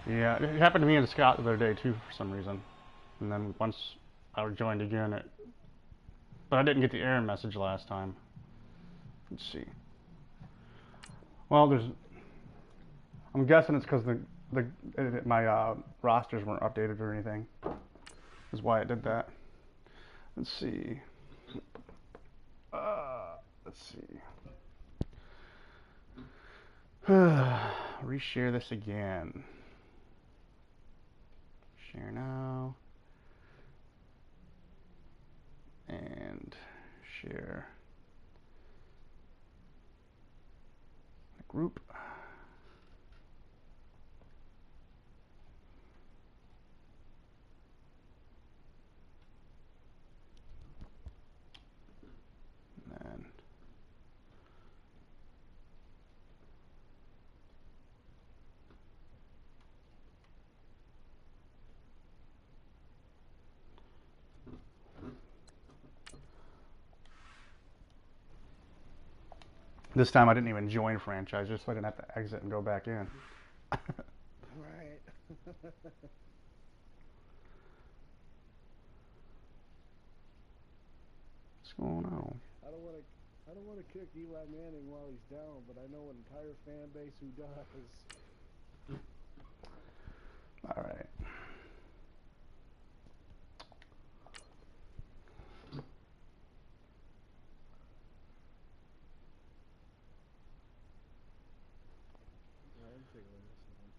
Yeah, it happened to me and Scott the other day too for some reason. And then once I joined again, but I didn't get the error message last time. Let's see. Well, I'm guessing it's because my rosters weren't updated or anything. Is why it did that. Let's see. Let's see. Reshare this again. Share now. And share the group. And then this time I didn't even join franchise, just so I didn't have to exit and go back in. Right. What's going on? I don't want to kick Eli Manning while he's down, but I know an entire fan base who does. All right. I'm figuring this one.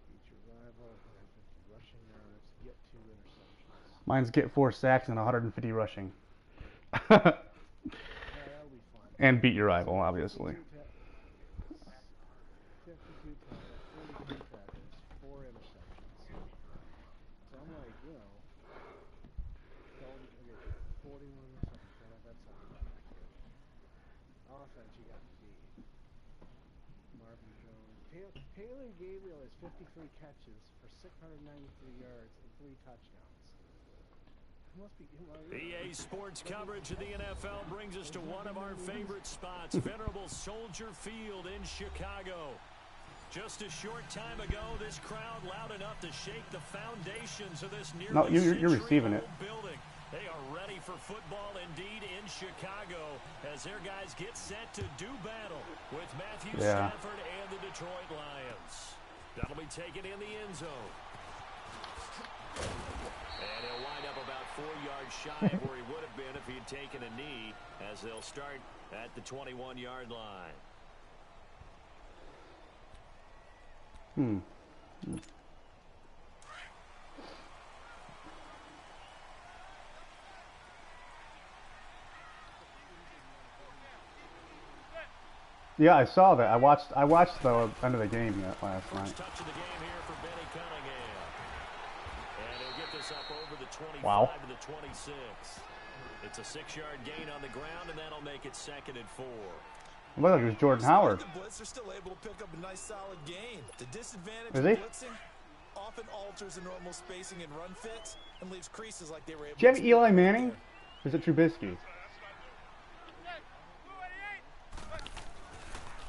Beat your rival, 150 rushing yards, get 2 interceptions. Mine's get 4 sacks and 150 rushing. That'll be fun. And beat your rival, obviously. 52 tackles, 42 tackles, 4 interceptions. So I'm like, Dalton, okay, 41 receptions. That's something back here. Offense, you got me. Marvin Jones. Taylor Gabriel has 53 catches for 693 yards and 3 touchdowns. Must be EA Sports coverage of the NFL brings us to one of our favorite spots, venerable Soldier Field in Chicago. Just a short time ago, this crowd loud enough to shake the foundations of this nearly you're receiving it. Building. They are ready for football indeed in Chicago as their guys get set to do battle with Matthew Stafford and the Detroit Lions. That'll be taken in the end zone. And he'll wind up about 4 yards shy of where he would have been if he had taken a knee, as they'll start at the 21-yard line. Yeah, I saw that. I watched the end of the game last night. First touch of the game here for Benny Cunningham. And he'll get this up over the 25 to the 26. It's a 6-yard gain on the ground, and that'll make it 2nd and 4. It looked like it was Jordan Howard. The blitzer still able to pick up a nice solid gain. The disadvantage of blitzing often alters the normal spacing and run fits and leaves creases like they were able to. Do you have Eli Manning? Or is it Trubisky?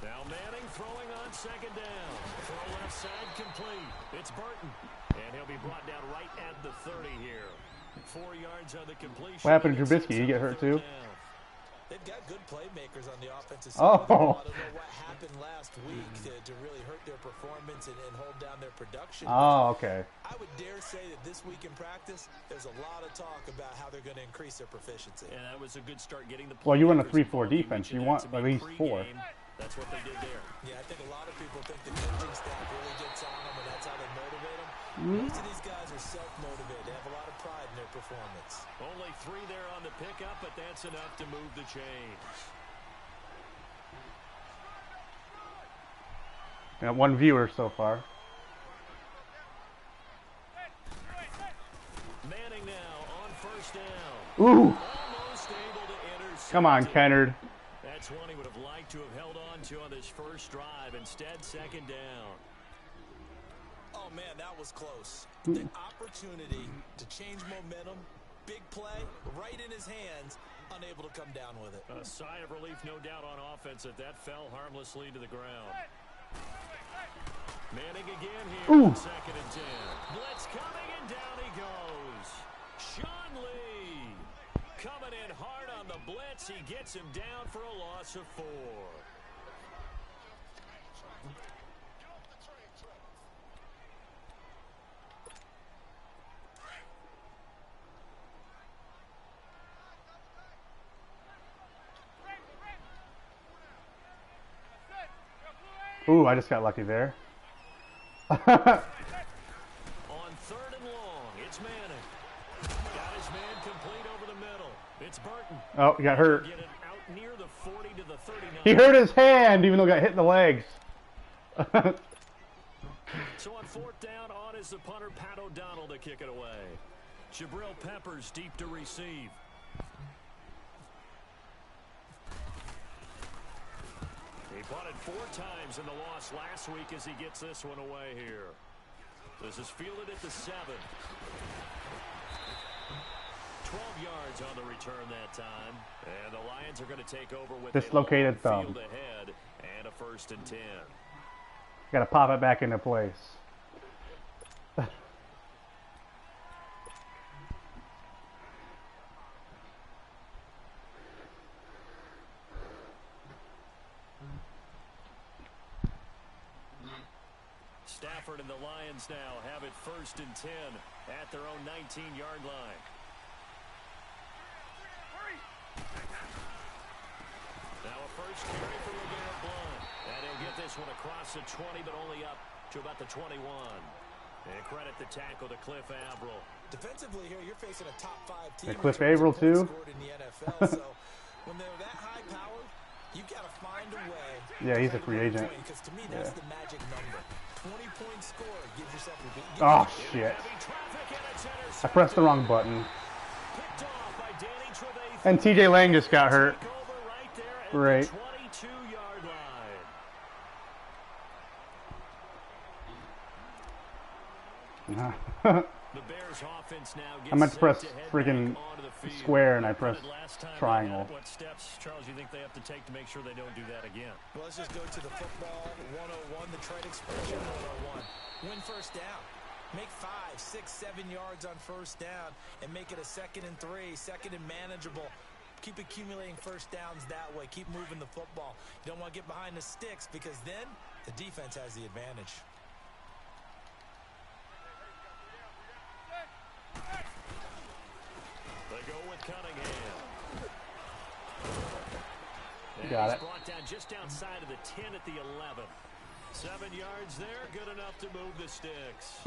Now Manning throwing on 2nd down. Throw left side complete. It's Burton. And he'll be brought down right at the 30 here. 4 yards on the completion. What happened to Trubisky? He get hurt too? They've got good playmakers on the offensive Oh. side. I don't know what happened last week to really hurt their performance and hold down their production. Oh, okay. I would dare say that this week in practice, there's a lot of talk about how they're going to increase their proficiency. And that was a good start getting the Well, you run a 3-4 defense. You want at least 4. That's what they did there. Yeah, I think a lot of people think the coaching staff really gets on them, and that's how they motivate them. Most of these guys are self-motivated. They have a lot of pride in their performance. Only 3 there on the pickup, but that's enough to move the chains. Got 1 viewer so far. Manning now on 1st down. Ooh! Almost able to intercept. Come on, Kennard. That's one he would have liked to have held on to on this first drive. Instead, 2nd down. Oh, man, that was close. The opportunity to change momentum, big play, right in his hands, unable to come down with it. A sigh of relief, no doubt, on offense that fell harmlessly to the ground. Manning again here. Ooh. 2nd and 10. Blitz coming, and down he goes. Sean Lee coming in hard on the blitz. He gets him down for a loss of 4. Ooh, I just got lucky there. On 3rd and long, it's Manning. Got his man complete over the middle. It's Burton. Oh, he got hurt. Get it out near the 40 to the 39. He hurt his hand, even though he got hit in the legs. So on 4th down, on is the punter, Pat O'Donnell, to kick it away. Jabril Peppers deep to receive. He punted 4 times in the loss last week as he gets this one away here. This is fielded at the 7. 12 yards on the return that time. And the Lions are going to take over with dislocated a thumb. field ahead and a 1st and 10. Gotta pop it back into place. Stafford and the Lions now have it 1st and 10 at their own 19-yard line. Now a first carry for LeGarrette Blount. And he'll get this one across the 20, but only up to about the 21. And credit the tackle to Cliff Averill. Defensively here, you're facing a top 5 team. And Cliff Averill too. In the NFL, so when they're that high powered, you gotta find a way. Yeah, he's a free agent. Because to me, that's the magic number. 20-point score gives yourself a big. Oh shit! I pressed the wrong button. And TJ Lang just got hurt. Right. 22-yard line. The Bears offense now gets I meant to press set head freaking back onto the field. square and I pressed Last time triangle. What steps, Charles, you think they have to take to make sure they don't do that again? Well, let's just go to the football 101, the trade expression 101. Win first down. Make 5, 6, 7 yards on first down and make it a 2nd and 3, 2nd and manageable. Keep accumulating first downs that way. Keep moving the football. You don't want to get behind the sticks because then the defense has the advantage. They go with Cunningham. Got it. Brought down just outside of the 10 at the 11. 7 yards there, good enough to move the sticks.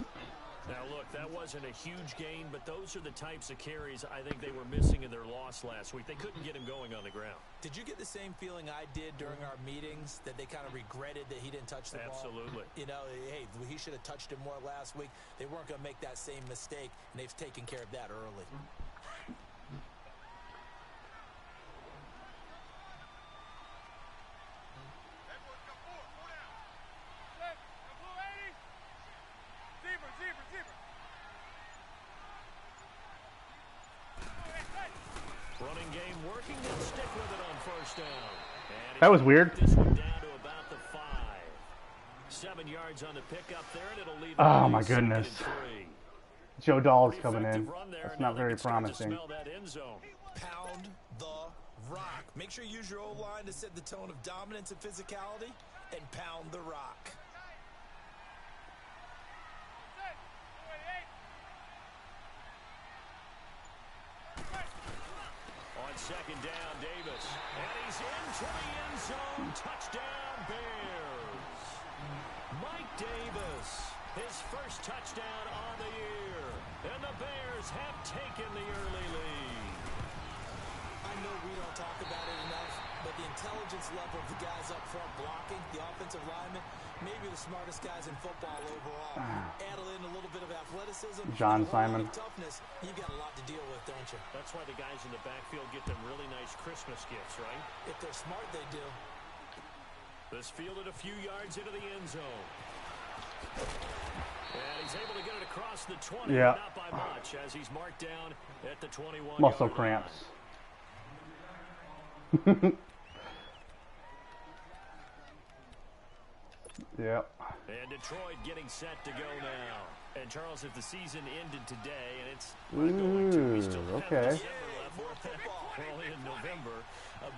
Now, look, that wasn't a huge gain, but those are the types of carries I think they were missing in their loss last week. They couldn't get him going on the ground. Did you get the same feeling I did during our meetings, that they kind of regretted that he didn't touch the ball? Absolutely. You know, hey, he should have touched it more last week. They weren't going to make that same mistake, and they've taken care of that early. Running game working, they'll stick with it on first down. And That was weird. this one down to about the 5. 7 yards on the pickup there, and it'll leave. Oh my goodness. Joe Dahl's coming in. Run there, That's and not now they very can start to promising. smell that end zone. Pound the rock. Make sure you use your O-line to set the tone of dominance and physicality, and pound the rock. On second down, Davis. And he's into the end zone. Touchdown, Bears. Mike Davis, his first touchdown on the year. And the Bears have taken the early lead. I know we don't talk about it enough, but the intelligence level of the guys up front blocking, the offensive linemen, maybe the smartest guys in football overall. Add in a little bit of athleticism, John and a whole lot Simon. of toughness. You've got a lot to deal with, don't you? That's why the guys in the backfield get them really nice Christmas gifts, right? If they're smart, they do. This fielded a few yards into the end zone. And he's able to get it across the 20, Yeah. not by much, as he's marked down at the 21. Muscle cramps. Yep. And Detroit getting set to go now. And Charles, if the season ended today, and it's Ooh, going to, we still have okay. December left. We're only in November,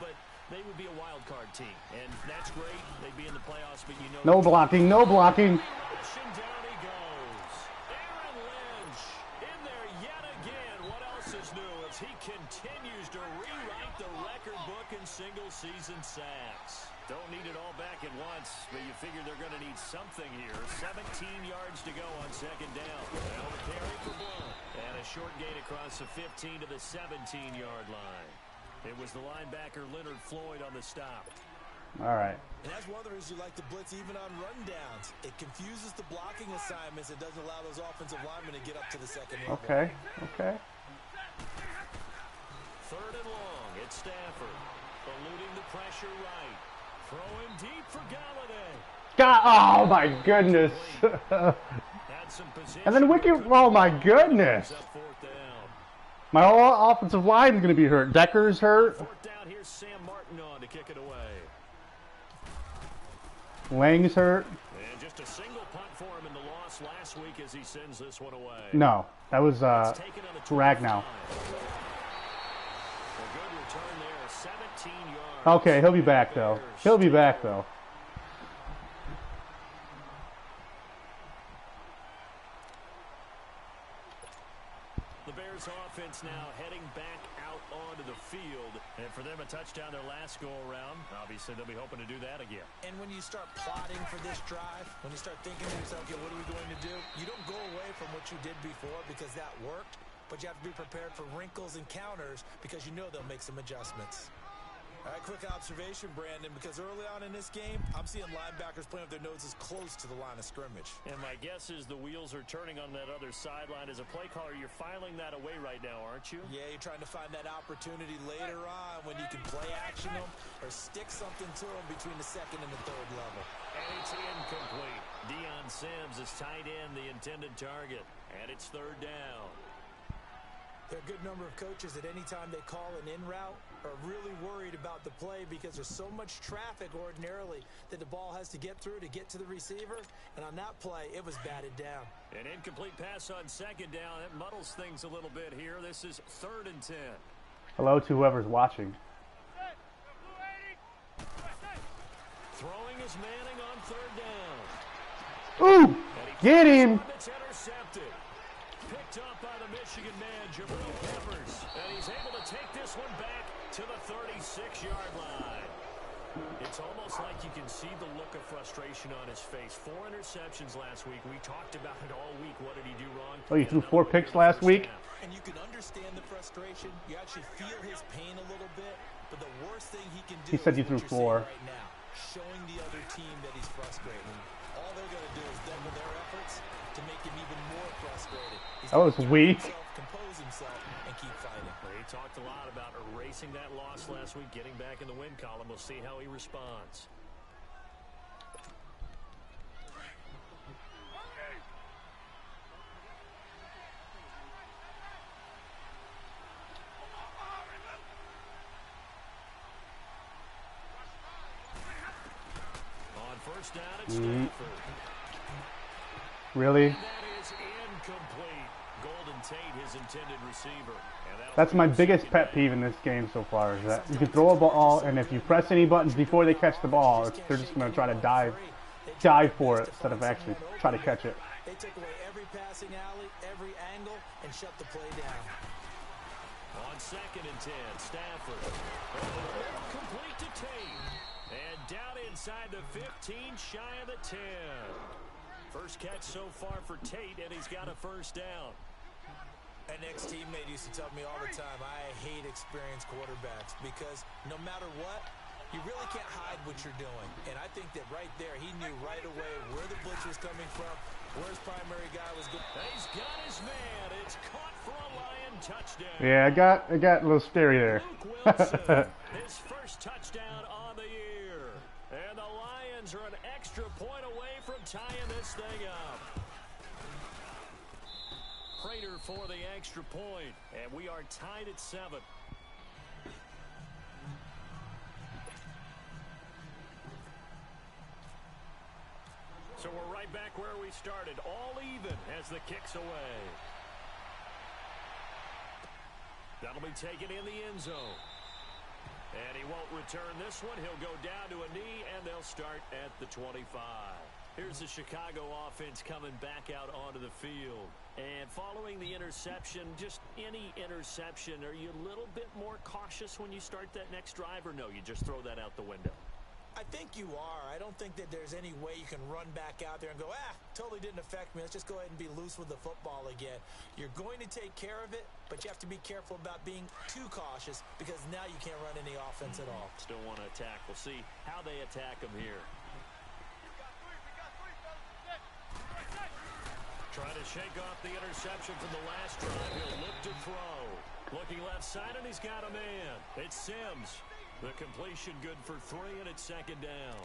but they would be a wild card team, and that's great. They'd be in the playoffs, but you know. No blocking, no blocking. And down he goes. Aaron Lynch in there yet again. What else is new as he continues to rewrite the record book in single-season sacks. Don't need it all back at once, but you figure they're going to need something here. 17 yards to go on second down. Now the carry for Blount. And a short gain across the 15 to the 17-yard line. It was the linebacker Leonard Floyd on the stop. All right. And that's one of the reasons you like to blitz even on rundowns. It confuses the blocking assignments. It doesn't allow those offensive linemen to get up to the second level. Okay, okay. Third and long. It's Stafford. Eluding the pressure right. Throwing deep for Galladay. God, oh my goodness. And then Wicked, oh my goodness. My whole offensive line is going to be hurt. Decker's hurt. Fourth down, here's Sam Martin on to kick it away. Lang's hurt. And just a single punt for him in the loss last week as he sends this one away. No, that was Ragnow. A good return there, 17 yards. Okay, he'll be back though. He'll be back though. The Bears offense now heading back out onto the field. And for them, a touchdown their last go-around. Obviously, they'll be hoping to do that again. And when you start plotting for this drive, when you start thinking to yourself, okay, what are we going to do? You don't go away from what you did before because that worked, but you have to be prepared for wrinkles and counters because you know they'll make some adjustments. All right, quick observation, Brandon, because early on in this game, I'm seeing linebackers playing with their noses close to the line of scrimmage. And my guess is the wheels are turning on that other sideline. As a play caller, you're filing that away right now, aren't you? Yeah, you're trying to find that opportunity later on when you can play action them or stick something to them between the second and the third level. And it's incomplete. Deion Sims is tight end, the intended target. And it's third down. There are a good number of coaches that any time they call an in route are really worried about the play because there's so much traffic ordinarily that the ball has to get through to get to the receiver. And on that play, it was batted down. An incomplete pass on second down. It muddles things a little bit here. This is 3rd and 10. Hello to whoever's watching. Throwing is Manning on 3rd down. Ooh! Get him! It's intercepted. Picked up by the Michigan man, Jabril Peppers. And he's able to take this one back to the 36-yard line. It's almost like you can see the look of frustration on his face. 4 interceptions last week. We talked about it all week. What did he do wrong? Oh, you threw 4 picks last week? And you can understand the frustration. You actually feel his pain a little bit. But the worst thing he can do He said you is threw what 4. you're seeing right now, showing the other team that he's frustrated. All they're going to do is double their efforts to make him even more frustrated. That was weak. Compose himself and keep fighting. He talked a lot about erasing that loss last week, getting back in the win column. We'll see how he responds. On first down, it's Stafford. Really? That is incomplete. Golden Tate, his intended receiver. That's my biggest pet peeve in this game so far, is that you can throw a ball, and if you press any buttons before they catch the ball, they're just going to try to dive for it instead of actually try to catch it. They took away every passing alley, every angle, and shut the play down. On 2nd and 10, Stafford. Complete to Tate. And down inside the 15, shy of the 10. First catch so far for Tate, and he's got a first down. An ex-teammate used to tell me all the time, I hate experienced quarterbacks because no matter what, you really can't hide what you're doing. And I think that right there, he knew right away where the blitz was coming from, where his primary guy was going. He's got his man. It's caught for a Lion touchdown. Yeah, it got a little scary there. Luke Wilson, his first touchdown on the year. And the Lions are an extra point away from tying this thing up. Prater for the extra point, and we are tied at 7. So we're right started all even as the kick's away. That'll be taken in the end zone. And he won't return this one. He'll go down to a knee, and they'll start at the 25. Here's the Chicago offense coming back out onto the field. And following the interception, just any interception, are you a little bit more cautious when you start that next drive, or no, you just throw that out the window? I think you are. I don't think that there's any way you can run back out there and go, totally didn't affect me. Let's just go ahead and be loose with the football again. You're going to take care of it, but you have to be careful about being too cautious because now you can't run any offense at all. Still want to attack. We'll see how they attack him here. Trying to shake off the interception from the last drive. He'll look to throw. Looking left side, and he's got a man. It's Sims. The completion good for 3, and it's second down.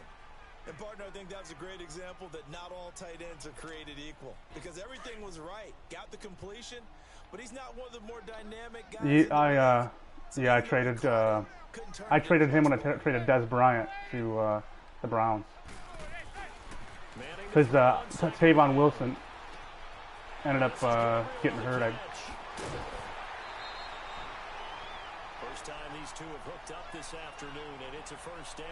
And, partner, I think that's a great example that not all tight ends are created equal because everything was right. Got the completion, but he's not one of the more dynamic guys. I traded him when I traded Des Bryant to the Browns because Tavon Wilson ended up getting hurt. First time these two have hooked up this afternoon, and it's a first down.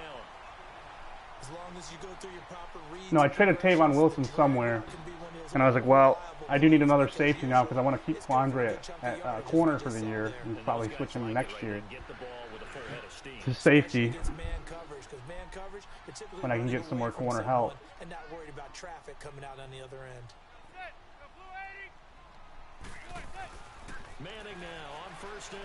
As long as you go through your proper reads. No, I traded Tavon Wilson somewhere, and I was like, well, I do need another safety now because I want to keep Quandre at corner for the year and probably switch him next year to safety when I can get some more corner help. And not worried about traffic coming out on the other end. Manning now on first down.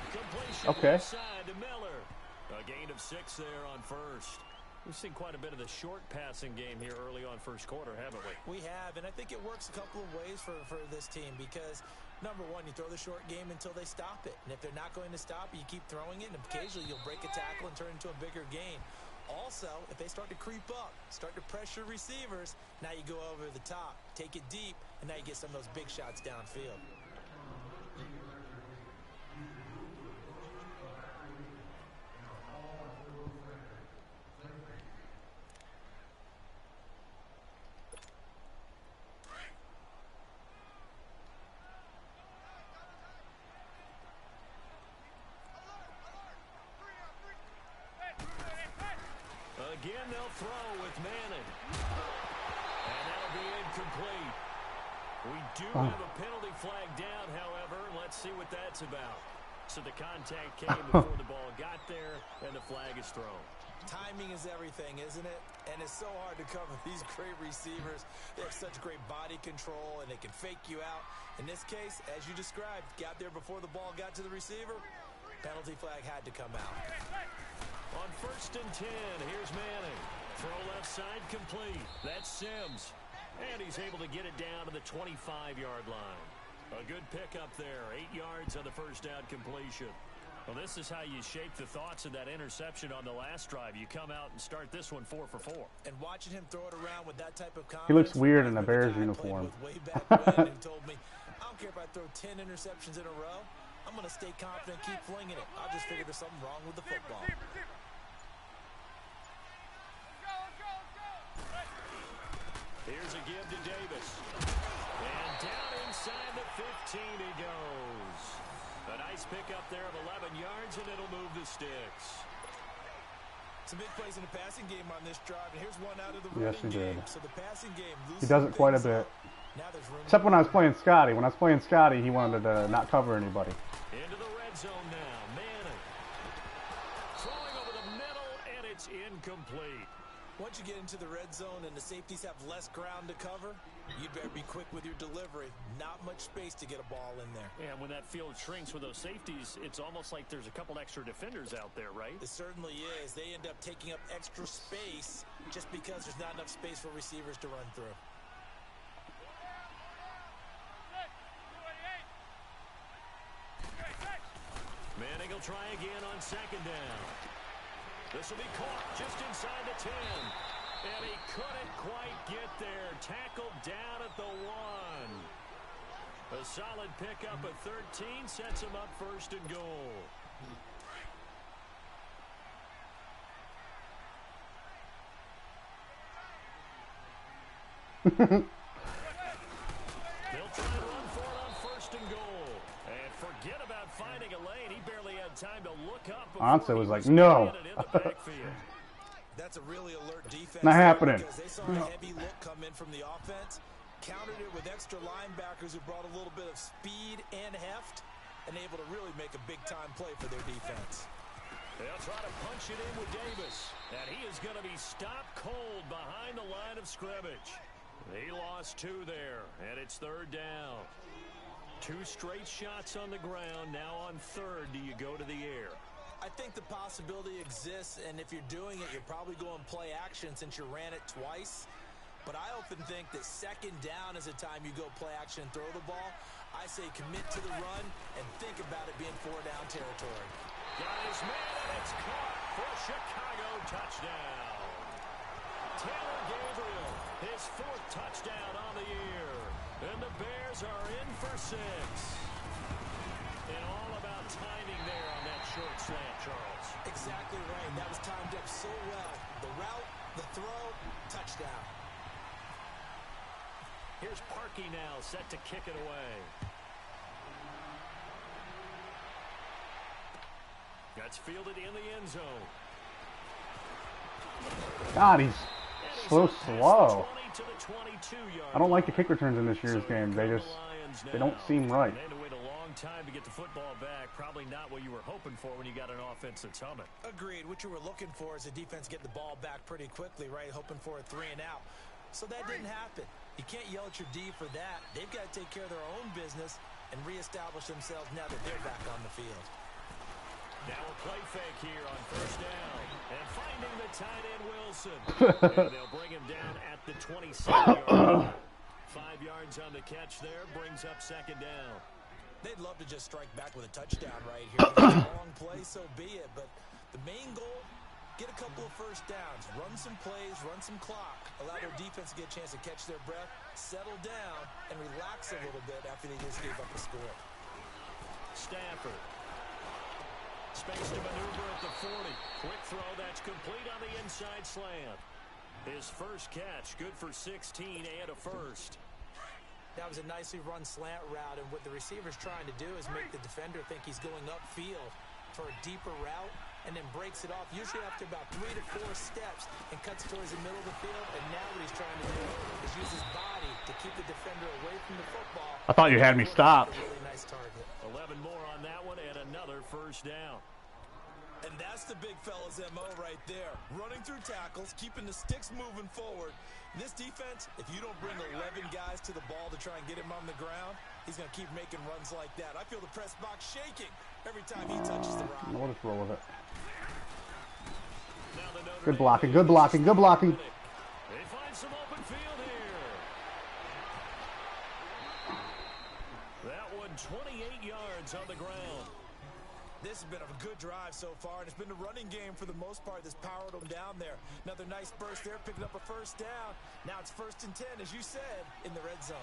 Completion okay. Side to Miller. A gain of 6 there on first. We've seen quite a bit of the short passing game here early on first quarter, haven't we? We have, and I think it works a couple of ways for this team because, number one, you throw the short game until they stop it. And if they're not going to stop it, you keep throwing it, and occasionally you'll break a tackle and turn it into a bigger gain. Also, if they start to creep up, start to pressure receivers, now you go over the top, take it deep, and now you get some of those big shots downfield. Again, they'll throw with Manning. And that'll be incomplete. We do have a penalty flag down, however. Let's see what that's about. So the contact came before the ball got there, and the flag is thrown. Timing is everything, isn't it? And it's so hard to cover these great receivers. They have such great body control, and they can fake you out. In this case, as you described, got there before the ball got to the receiver. Penalty flag had to come out. On first and 10, here's Manning. Throw left side complete. That's Sims. And he's able to get it down to the 25-yard line. A good pickup there. 8 yards on the first down completion. Well, this is how you shake the thoughts of that interception on the last drive. You come out and start this one 4 for 4. And watching him throw it around with that type of confidence. He looks weird in a Bears uniform. Way back when, and told me, I don't care if I throw 10 interceptions in a row. I'm going to stay confident, keep flinging it. I'll just figure there's something wrong with the football. Here's a give to Davis. And down inside the 15 he goes. A nice pickup there of 11 yards, and it'll move the sticks. Some big plays in the passing game on this drive, and here's one out of the running game. So the passing game he does it quite a bit. Except when I was playing Scotty. When I was playing Scotty, he wanted to not cover anybody. Into the red zone now. Manning. Throwing over the middle, and it's incomplete. Once you get into the red zone and the safeties have less ground to cover, you'd better be quick with your delivery. Not much space to get a ball in there. Yeah, when that field shrinks with those safeties, it's almost like there's a couple extra defenders out there, right? It certainly is. They end up taking up extra space just because there's not enough space for receivers to run through. Manning will try again on second down. This will be caught just inside the 10. And he couldn't quite get there. Tackled down at the 1. A solid pickup of 13 sets him up first and goal. They'll try to run for it on first and goal. And forget about finding a lane. He barely had time to look up. Ansa was like, no. That's a really alert defense. Not happening. Because they saw a heavy look come in from the offense, countered it with extra linebackers who brought a little bit of speed and heft, and able to really make a big-time play for their defense. They'll try to punch it in with Davis, and he is going to be stopped cold behind the line of scrimmage. He lost 2 there, and it's third down. 2 straight shots on the ground. Now on third, do you go to the air? I think the possibility exists, and if you're doing it, you're probably going play action since you ran it twice. But I often think that second down is a time you go play action and throw the ball. I say commit to the run and think about it being 4-down territory. Got his man, and it's caught for a Chicago touchdown. Taylor Gabriel, his 4th touchdown on the year. And the Bears are in for 6. And all about timing there on that short slant, Charles. Exactly right. That was timed up so well. The route, the throw, touchdown. Here's Parkey now, set to kick it away. That's fielded in the end zone. God, he's so slow. I don't like the kick returns in this year's game. They don't seem right. Time to get the football back. Probably not what you were hoping for when you got an offense that's humming. Agreed. What you were looking for is a defense get the ball back pretty quickly, right? Hoping for a 3 and out. So that didn't happen. You can't yell at your D for that. They've got to take care of their own business and reestablish themselves now that they're back on the field. Now a play fake here on first down. And finding the tight end Wilson. And they'll bring him down at the 27-yard line. 5 yards on the catch there. Brings up second down. They'd love to just strike back with a touchdown right here. If it's a long play, so be it. But the main goal, get a couple of first downs. Run some plays, run some clock. Allow their defense to get a chance to catch their breath, settle down, and relax a little bit after they just gave up a score. Stafford. Space to maneuver at the 40. Quick throw, that's complete on the inside slant. His first catch, good for 16 and a first. That was a nicely run slant route, and what the receiver's trying to do is make the defender think he's going upfield for a deeper route, and then breaks it off, usually after about 3 to 4 steps, and cuts towards the middle of the field. And now what he's trying to do is use his body to keep the defender away from the football. I thought you had me stopped. Really nice target. 11 more on that one, and another first down. And that's the big fella's MO right there. Running through tackles, keeping the sticks moving forward. This defense, if you don't bring 11 guys to the ball to try and get him on the ground, he's going to keep making runs like that. I feel the press box shaking every time he touches the rock. We'll just roll with it. Good blocking, good blocking, good blocking. They find some open field here. That one 28 yards on the ground. This has been a good drive so far, and it's been the running game for the most part that's powered them down there. Another nice burst there, picking up a first down. Now it's 1st and 10, as you said, in the red zone.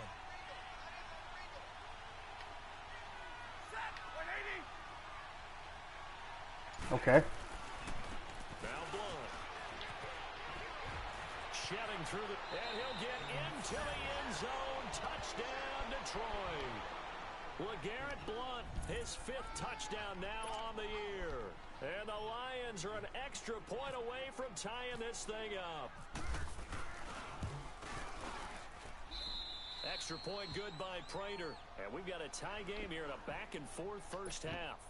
Okay. Now Blunt. Shedding through the... And he'll get into the end zone. Touchdown, Detroit. LeGarrette Blunt, his 5th touchdown now on the year. And the Lions are an extra point away from tying this thing up. Extra point good by Prater. And we've got a tie game here in a back-and-forth first half.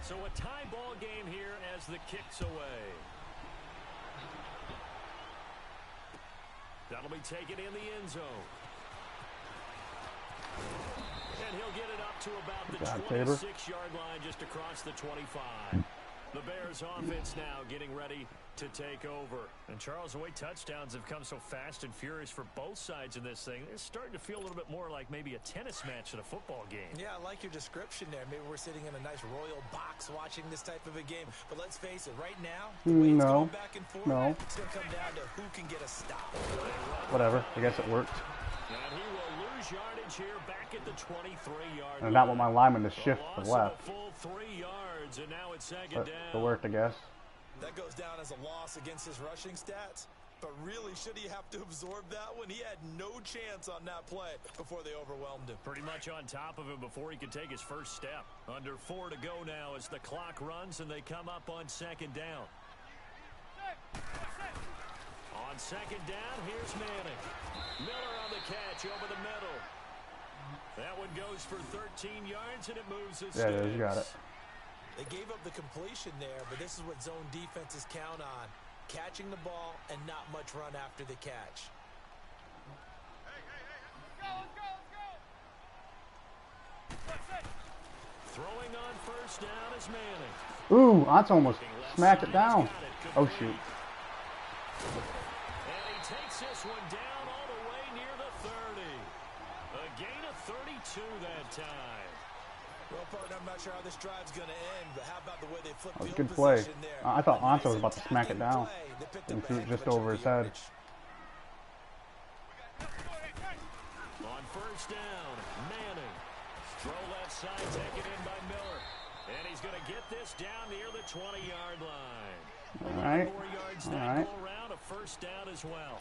So a tie ball game here as the kick's away. That'll be taken in the end zone. And he'll get it up to about the 26-yard line, just across the 25. The Bears offense now getting ready to take over. And Charles, the way touchdowns have come so fast and furious for both sides in this thing, it's starting to feel a little bit more like maybe a tennis match at a football game. Yeah, I like your description there. Maybe we're sitting in a nice royal box watching this type of a game. But let's face it, right now, the way it's going back and forth, it's going to come down to who can get a stop. Whatever. I guess it worked. And he will lose yardage here back at the 23-yard line. And not want my lineman to shift to the left. Full 3 yards, and now it's second down. It worked, I guess. That goes down as a loss against his rushing stats. But really, should he have to absorb that one? He had no chance on that play before they overwhelmed him. Pretty much on top of him before he could take his first step. Under 4 to go now as the clock runs and they come up on second down. On second down, here's Manning. Miller on the catch over the middle. That one goes for 13 yards and it moves his Yeah, you got it. They gave up the completion there, but this is what zone defenses count on. Catching the ball and not much run after the catch. Throwing on first down is Manning. Ooh, that's almost smacked it down. Oh, shoot. And he takes this one down all the way near the 30. A gain of 32 that time. Well, partner, I'm not sure how this drive's going to end, but how about the way they flipped That was a field good play. position there? I thought A Anto was about to smack it down and threw it just over his head. On first down, Manning. Throw left side, taken in by Miller. And he's going to get this down near the 20-yard line. All right. 4 yards All that right. go around, a first down as well.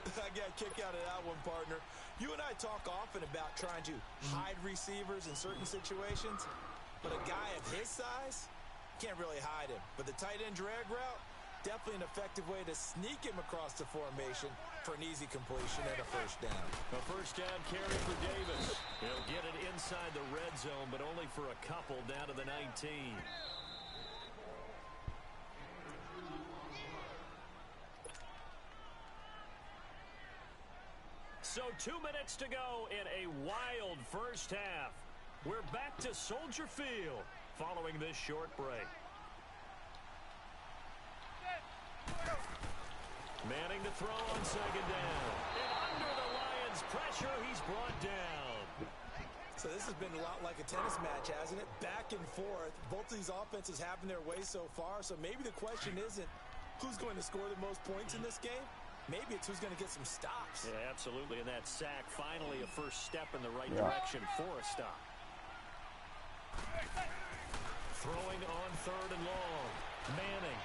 I got a kick out of that one, partner. You and I talk often about trying to hide receivers in certain situations, but a guy of his size can't really hide him. But the tight end drag route, definitely an effective way to sneak him across the formation for an easy completion and a first down. A first down carry for Davis. He'll get it inside the red zone, but only for a couple down to the 19. So 2 minutes to go in a wild first half. We're back to Soldier Field following this short break. Manning to throw on second down. And under the Lions' pressure, he's brought down. So this has been a lot like a tennis match, hasn't it? Back and forth. Both of these offenses having their way so far. So maybe the question isn't who's going to score the most points in this game. Maybe it's who's going to get some stops. Yeah, absolutely. And that sack, finally a first step in the right direction for a stop. Throwing on third and long. Manning.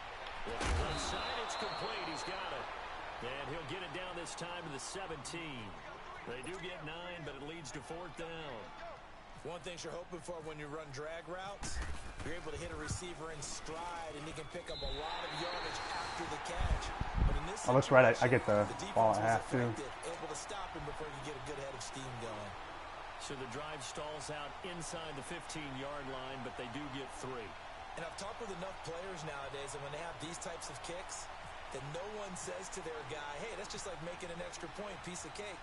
Looking left side, it's complete. He's got it. And he'll get it down this time to the 17. They do get 9, but it leads to fourth down. One thing you're hoping for when you run drag routes, you're able to hit a receiver in stride, and he can pick up a lot of yardage after the catch. But in this Oh, that's right. I get the ball at half, too. Able to stop him before you get a good head of steam going. So the drive stalls out inside the 15-yard line, but they do get 3. And I've talked with enough players nowadays that when they have these types of kicks, that no one says to their guy, hey, that's just like making an extra point, piece of cake.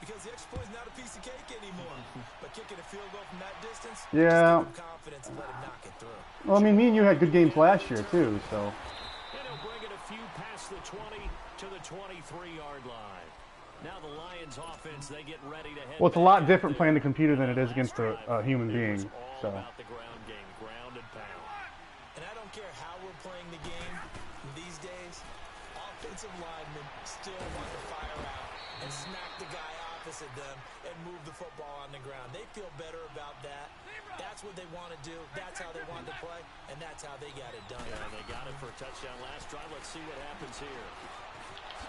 Because the extra point is not a piece of cake anymore. But kicking a field goal from that distance, Yeah. just give him confidence and let him knock it through. Well, I mean, me and you had good games last year, too, so. And he'll bring it a few past the 20 to the 23-yard line. Now the Lions offense, they get ready to head. Well, it's a lot different playing the computer than it is against a human being, so. About the ground game, ground and pound. And I don't care how we're playing the game these days, offensive linemen still want to fire out and smack the guy opposite them and move the football on the ground. They feel better about that. That's what they want to do. That's how they want to play, and that's how they got it done. Yeah, they got it for a touchdown last drive. Let's see what happens here.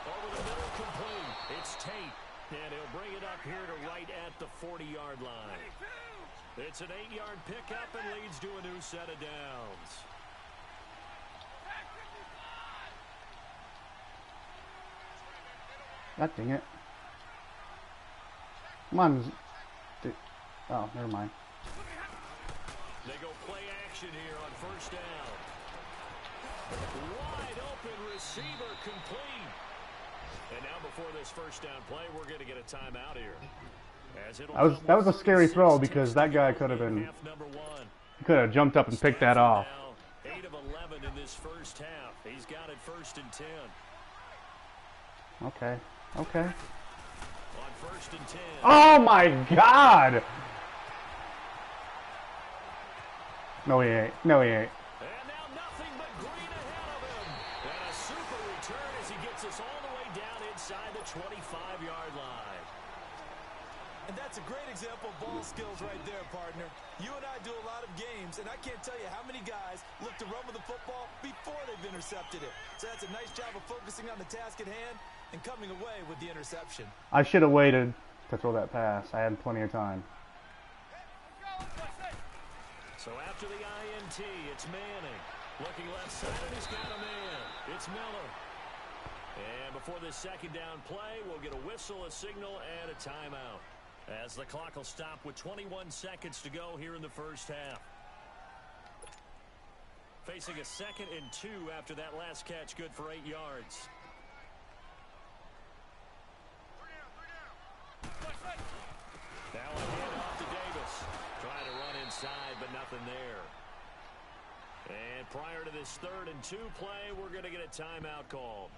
Over the middle, complete. It's Tate, and he'll bring it up here to right at the 40-yard line. It's an 8-yard pickup and leads to a new set of downs. God dang it. Come on. Oh, never mind. They go play action here on first down. Wide open receiver complete. And now before this first down play, we're going to get a timeout here. That was a scary throw because that guy could have been. He could have jumped up and picked that off. 8 of 11 in this first half. He's got it first and 10. Okay. Okay. On first and 10. Oh my God! No, he ain't. No, he ain't. And now nothing but green ahead of him. And a super return as he gets us all the way down inside the 25-yard line. And that's a great example of ball skills right there, partner. You and I do a lot of games, and I can't tell you how many guys look to run with the football before they've intercepted it. So that's a nice job of focusing on the task at hand and coming away with the interception. I should have waited to throw that pass. I had plenty of time. So after the INT, it's Manning. Looking left side, and he's got a man. It's Miller. And before this second down play, we'll get a whistle, a signal, and a timeout, as the clock will stop with 21 seconds to go here in the first half. Facing a 2nd and 2 after that last catch, good for 8 yards. Now a hand off to Davis. Trying to run inside, but nothing there. And prior to this 3rd and 2 play, we're going to get a timeout called,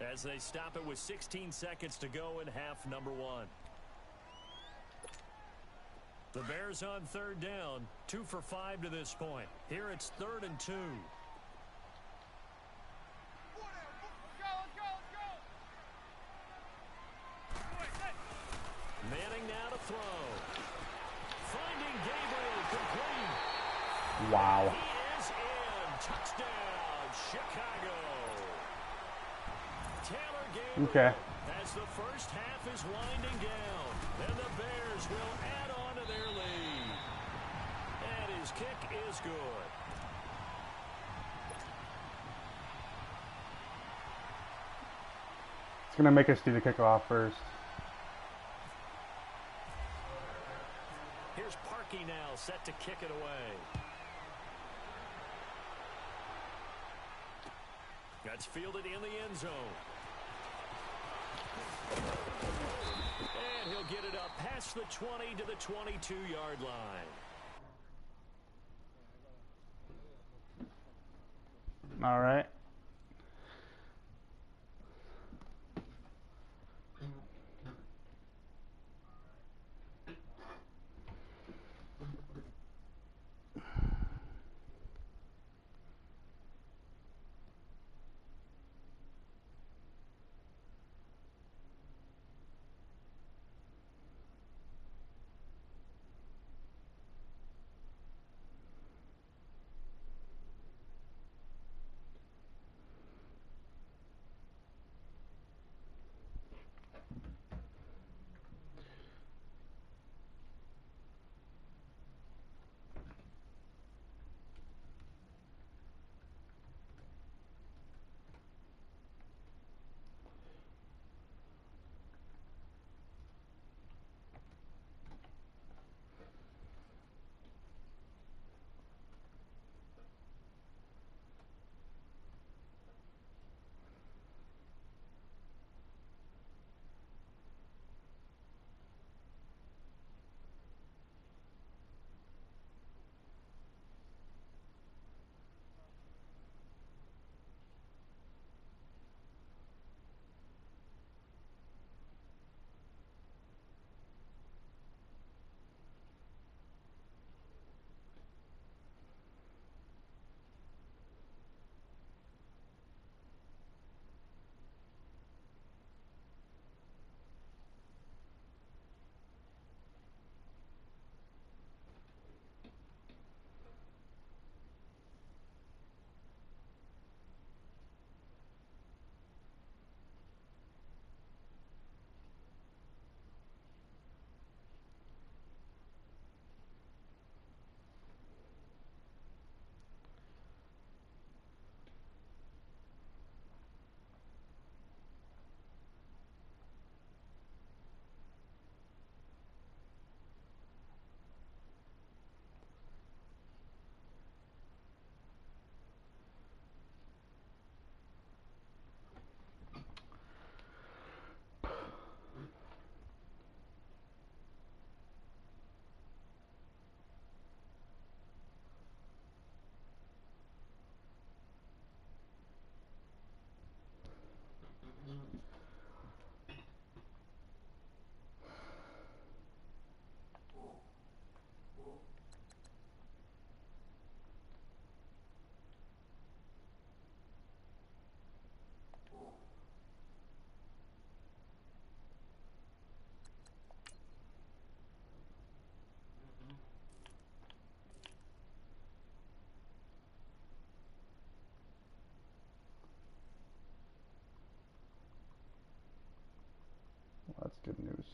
as they stop it with 16 seconds to go in half number 1. The Bears on 3rd down, 2 for 5 to this point. Here it's 3rd and 2. Manning now to throw. Finding Gabriel complete. Wow. He is in. Touchdown, Chicago. Taylor Gabriel. Okay. As the first half is winding down, and the Bears will add on to their lead. And his kick is good. It's going to make us do the kickoff first. Here's Parkey now, set to kick it away. That's fielded in the end zone. And he'll get it up past the 20 to the 22-yard line. All right. that's good news.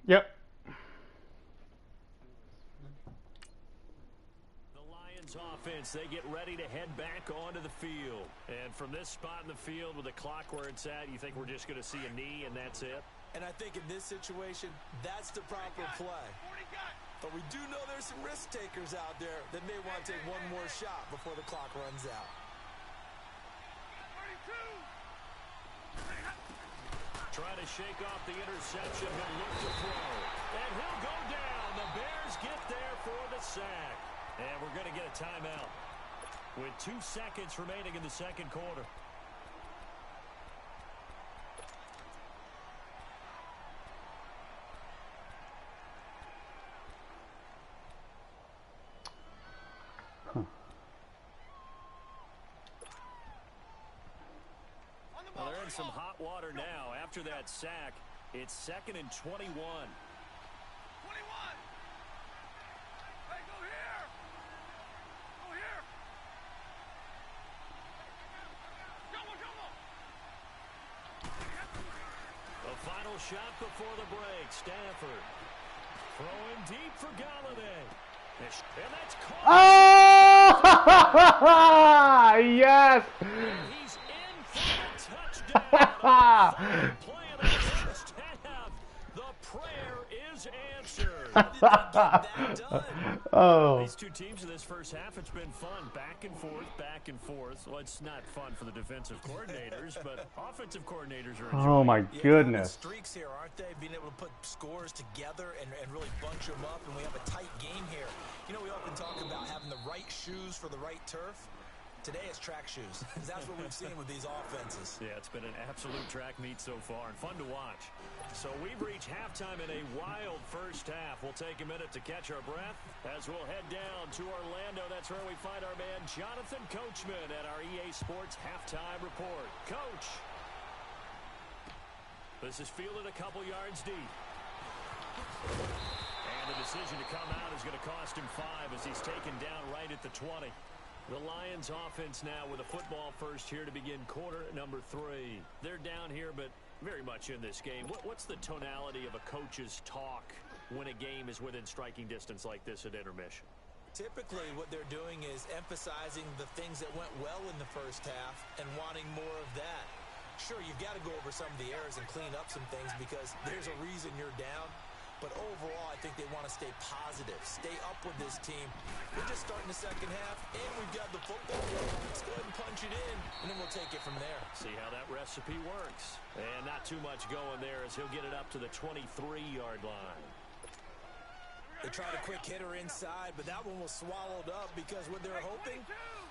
Yep. The Lions offense, they get ready to head back onto the field. And from this spot in the field with the clock where it's at, you think we're just going to see a knee and that's it? And I think in this situation, that's the proper play. But we do know there's some risk takers out there that may want to take one more shot before the clock runs out. Trying to shake off the interception. He'll look to throw. And he'll go down. The Bears get there for the sack. And we're going to get a timeout with 2 seconds remaining in the second quarter. some hot water now. After that sack, it's 2nd and 21. 21. Hey, go here. Go here. The final shot before the break. Stafford throwing deep for Galladay. And that's caught. Oh! Yes! And he's in for the touchdown. Play of the first half. The prayer is answered. How did they get that done? Oh. These two teams in this first half, it's been fun. Back and forth, back and forth. Well, it's not fun for the defensive coordinators, but offensive coordinators are enjoying. Oh, my Yeah, goodness. streaks here, aren't they? Being able to put scores together and really bunch them up, and we have a tight game here. You know, we often talk about having the right shoes for the right turf. Today it's track shoes. That's what we've seen with these offenses. Yeah, it's been an absolute track meet so far and fun to watch. So we've reached halftime in a wild first half. We'll take a minute to catch our breath as we'll head down to Orlando. That's where we find our man Jonathan Coachman at our EA Sports Halftime Report. Coach. This is fielded a couple yards deep. And the decision to come out is going to cost him 5 as he's taken down right at the 20. The Lions offense now with a football first here to begin quarter number 3. They're down here, but very much in this game. What's the tonality of a coach's talk when a game is within striking distance like this at intermission? Typically, what they're doing is emphasizing the things that went well in the first half and wanting more of that. Sure, you've got to go over some of the errors and clean up some things because there's a reason you're down. But overall, I think they want to stay positive, stay up with this team. We're just starting the second half, and we've got the football. Let's go ahead and punch it in, and then we'll take it from there. See how that recipe works. And not too much going there as he'll get it up to the 23-yard line. They tried a quick hitter inside, but that one was swallowed up because what they're hoping,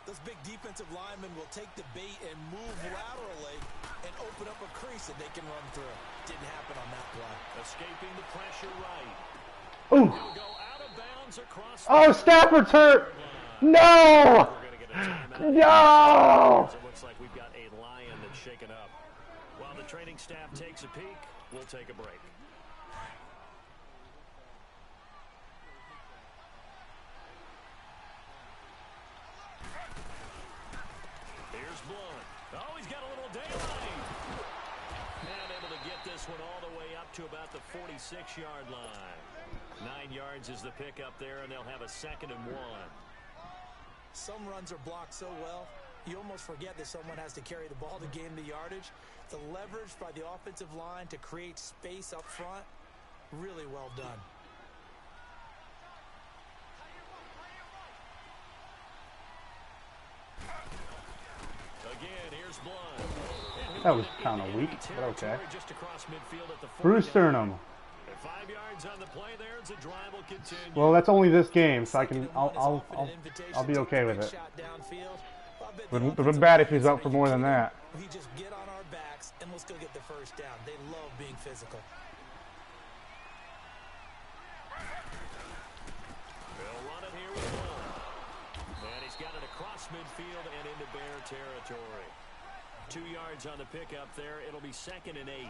those big defensive linemen will take the bait and move laterally and open up a crease that they can run through. Didn't happen on that play. Escaping the pressure right. Ooh. He'll go out of bounds across Oh, the Stafford's hurt. No! We're going to get a timeout. No! It looks like we've got a Lion that's shaken up. While the training staff takes a peek, we'll take a break. Here's Blunt. Oh, he's got a little daylight. And able to get this one all the way up to about the 46-yard line. 9 yards is the pickup there, and they'll have a 2nd and 1. Some runs are blocked so well, you almost forget that someone has to carry the ball to gain the yardage. The leverage by the offensive line to create space up front, really well done. Again, here's Blunt. That was kind of weak, but okay. Just across midfield at the Bruce 49. Sternum. 5 yards on the play there as the drive will continue. Well, that's only this game, so I'll be okay with it. But it would be bad if he's out for more than that. We just get on our backs and let's go get the first down. They love being physical. They'll run it here with Blunt. And he's got it across midfield and into Bear territory. 2 yards on the pickup there. It'll be 2nd and 8.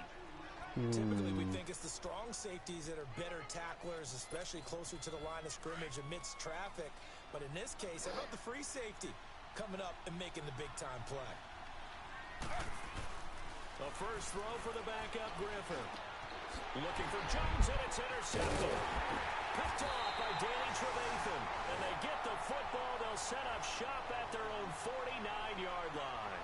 Typically, we think it's the strong safeties that are better tacklers, especially closer to the line of scrimmage amidst traffic. But in this case, how about the free safety coming up and making the big-time play? The first throw for the backup, Griffin. Looking for Jones, and it's intercepted. Picked off by Danny Trevathan. And they get the football. They'll set up shop at their own 49-yard line.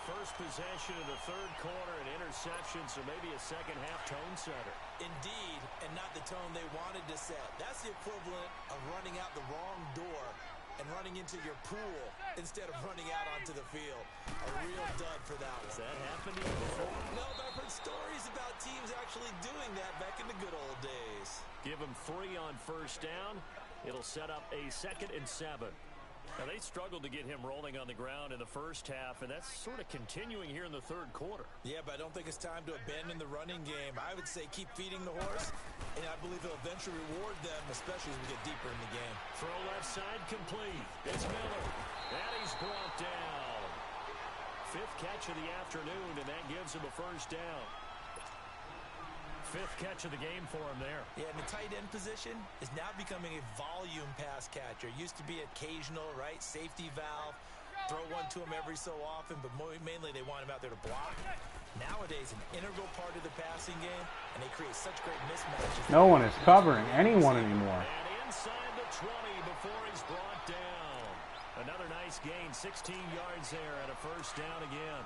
First possession of the third quarter, an interception, so maybe a second-half tone setter. Indeed, and not the tone they wanted to set. That's the equivalent of running out the wrong door and running into your pool instead of running out onto the field. A real dud for that one. Has that happened to you before? No, but I've heard stories about teams actually doing that back in the good old days. Give them 3 on first down. It'll set up a 2nd and 7. Now, they struggled to get him rolling on the ground in the first half, and that's sort of continuing here in the third quarter. Yeah, but I don't think it's time to abandon the running game. I would say keep feeding the horse, and I believe he'll eventually reward them, especially as we get deeper in the game. Throw left side complete. It's Miller. And he's brought down. fifth catch of the afternoon, and that gives him a first down. Fifth catch of the game for him there. Yeah, and the tight end position is now becoming a volume pass catcher. Used to be occasional, right? Safety valve. Throw one to him every so often, but mainly they want him out there to block. Nowadays, an integral part of the passing game, and they create such great mismatches. No one is covering anyone anymore. And inside the 20 before he's brought down. Another nice gain, 16 yards there, and a first down again.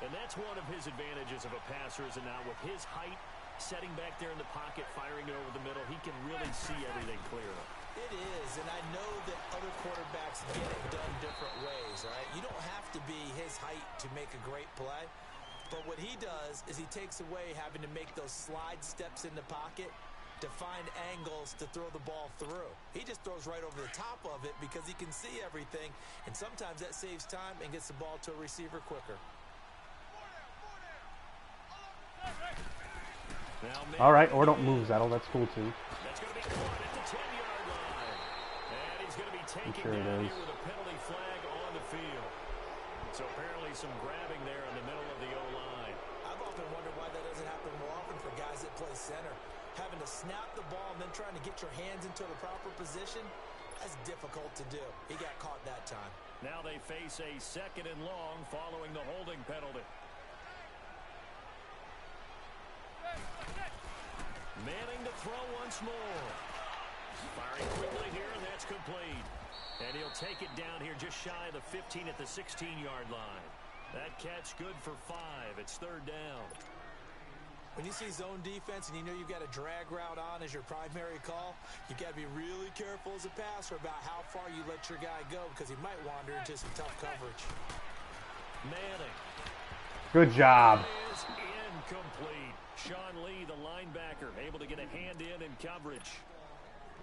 And that's one of his advantages of a passer, is now with his height, setting back there in the pocket, firing it over the middle, he can really see everything clearly. It is, and I know that other quarterbacks get it done different ways, right? You don't have to be his height to make a great play, but what he does is he takes away having to make those slide steps in the pocket to find angles to throw the ball through. He just throws right over the top of it because he can see everything, and sometimes that saves time and gets the ball to a receiver quicker. All right, or don't move, Zettel. That's cool too. That's going to be caught at the 10-yard line. And he's going to be taken sure down it is. here with a penalty flag on the field. So apparently some grabbing there in the middle of the O-line. I've often wondered why that doesn't happen more often for guys that play center. Having to snap the ball and then trying to get your hands into the proper position, that's difficult to do. He got caught that time. Now they face a 2nd and long following the holding penalty. Manning to throw once more. Firing quickly here, and that's complete. And he'll take it down here just shy of the 15 at the 16-yard line. That catch good for 5. It's 3rd down. When you see zone defense and you know you've got a drag route on as your primary call, you've got to be really careful as a passer about how far you let your guy go because he might wander into some tough coverage. Manning. Good job. Is incomplete. Sean Lee, the linebacker, able to get a hand in coverage.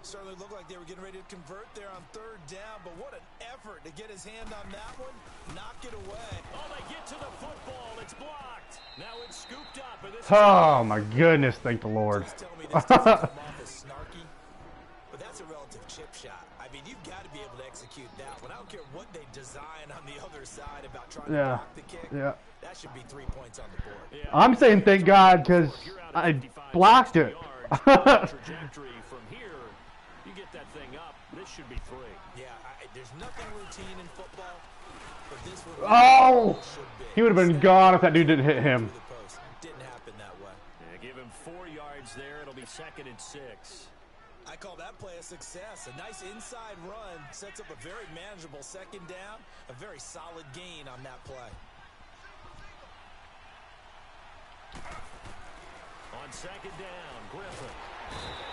Certainly looked like they were getting ready to convert there on 3rd down, but what an effort to get his hand on that one. Knock it away. Oh, they get to the football. It's blocked. Now it's scooped up. And this Oh my goodness, thank the Lord. Please tell me this doesn't come off as snarky, but that's a relative chip shot. I mean, you've got to be able to execute that one. I don't care what they design on the other side about trying to block the kick. Yeah. That should be 3 points on the board. Yeah. I'm saying thank God because I blocked it. Trajectory from here, you get that thing up. This should be 3. Yeah, there's nothing routine in football, but this one Oh! should be. He would have been gone if that dude didn't hit him. Through the post. Didn't happen that way. Yeah, give him 4 yards there. It'll be 2nd and 6. I call that play a success. A nice inside run sets up a very manageable 2nd down. A very solid gain on that play. On 2nd down, Griffin.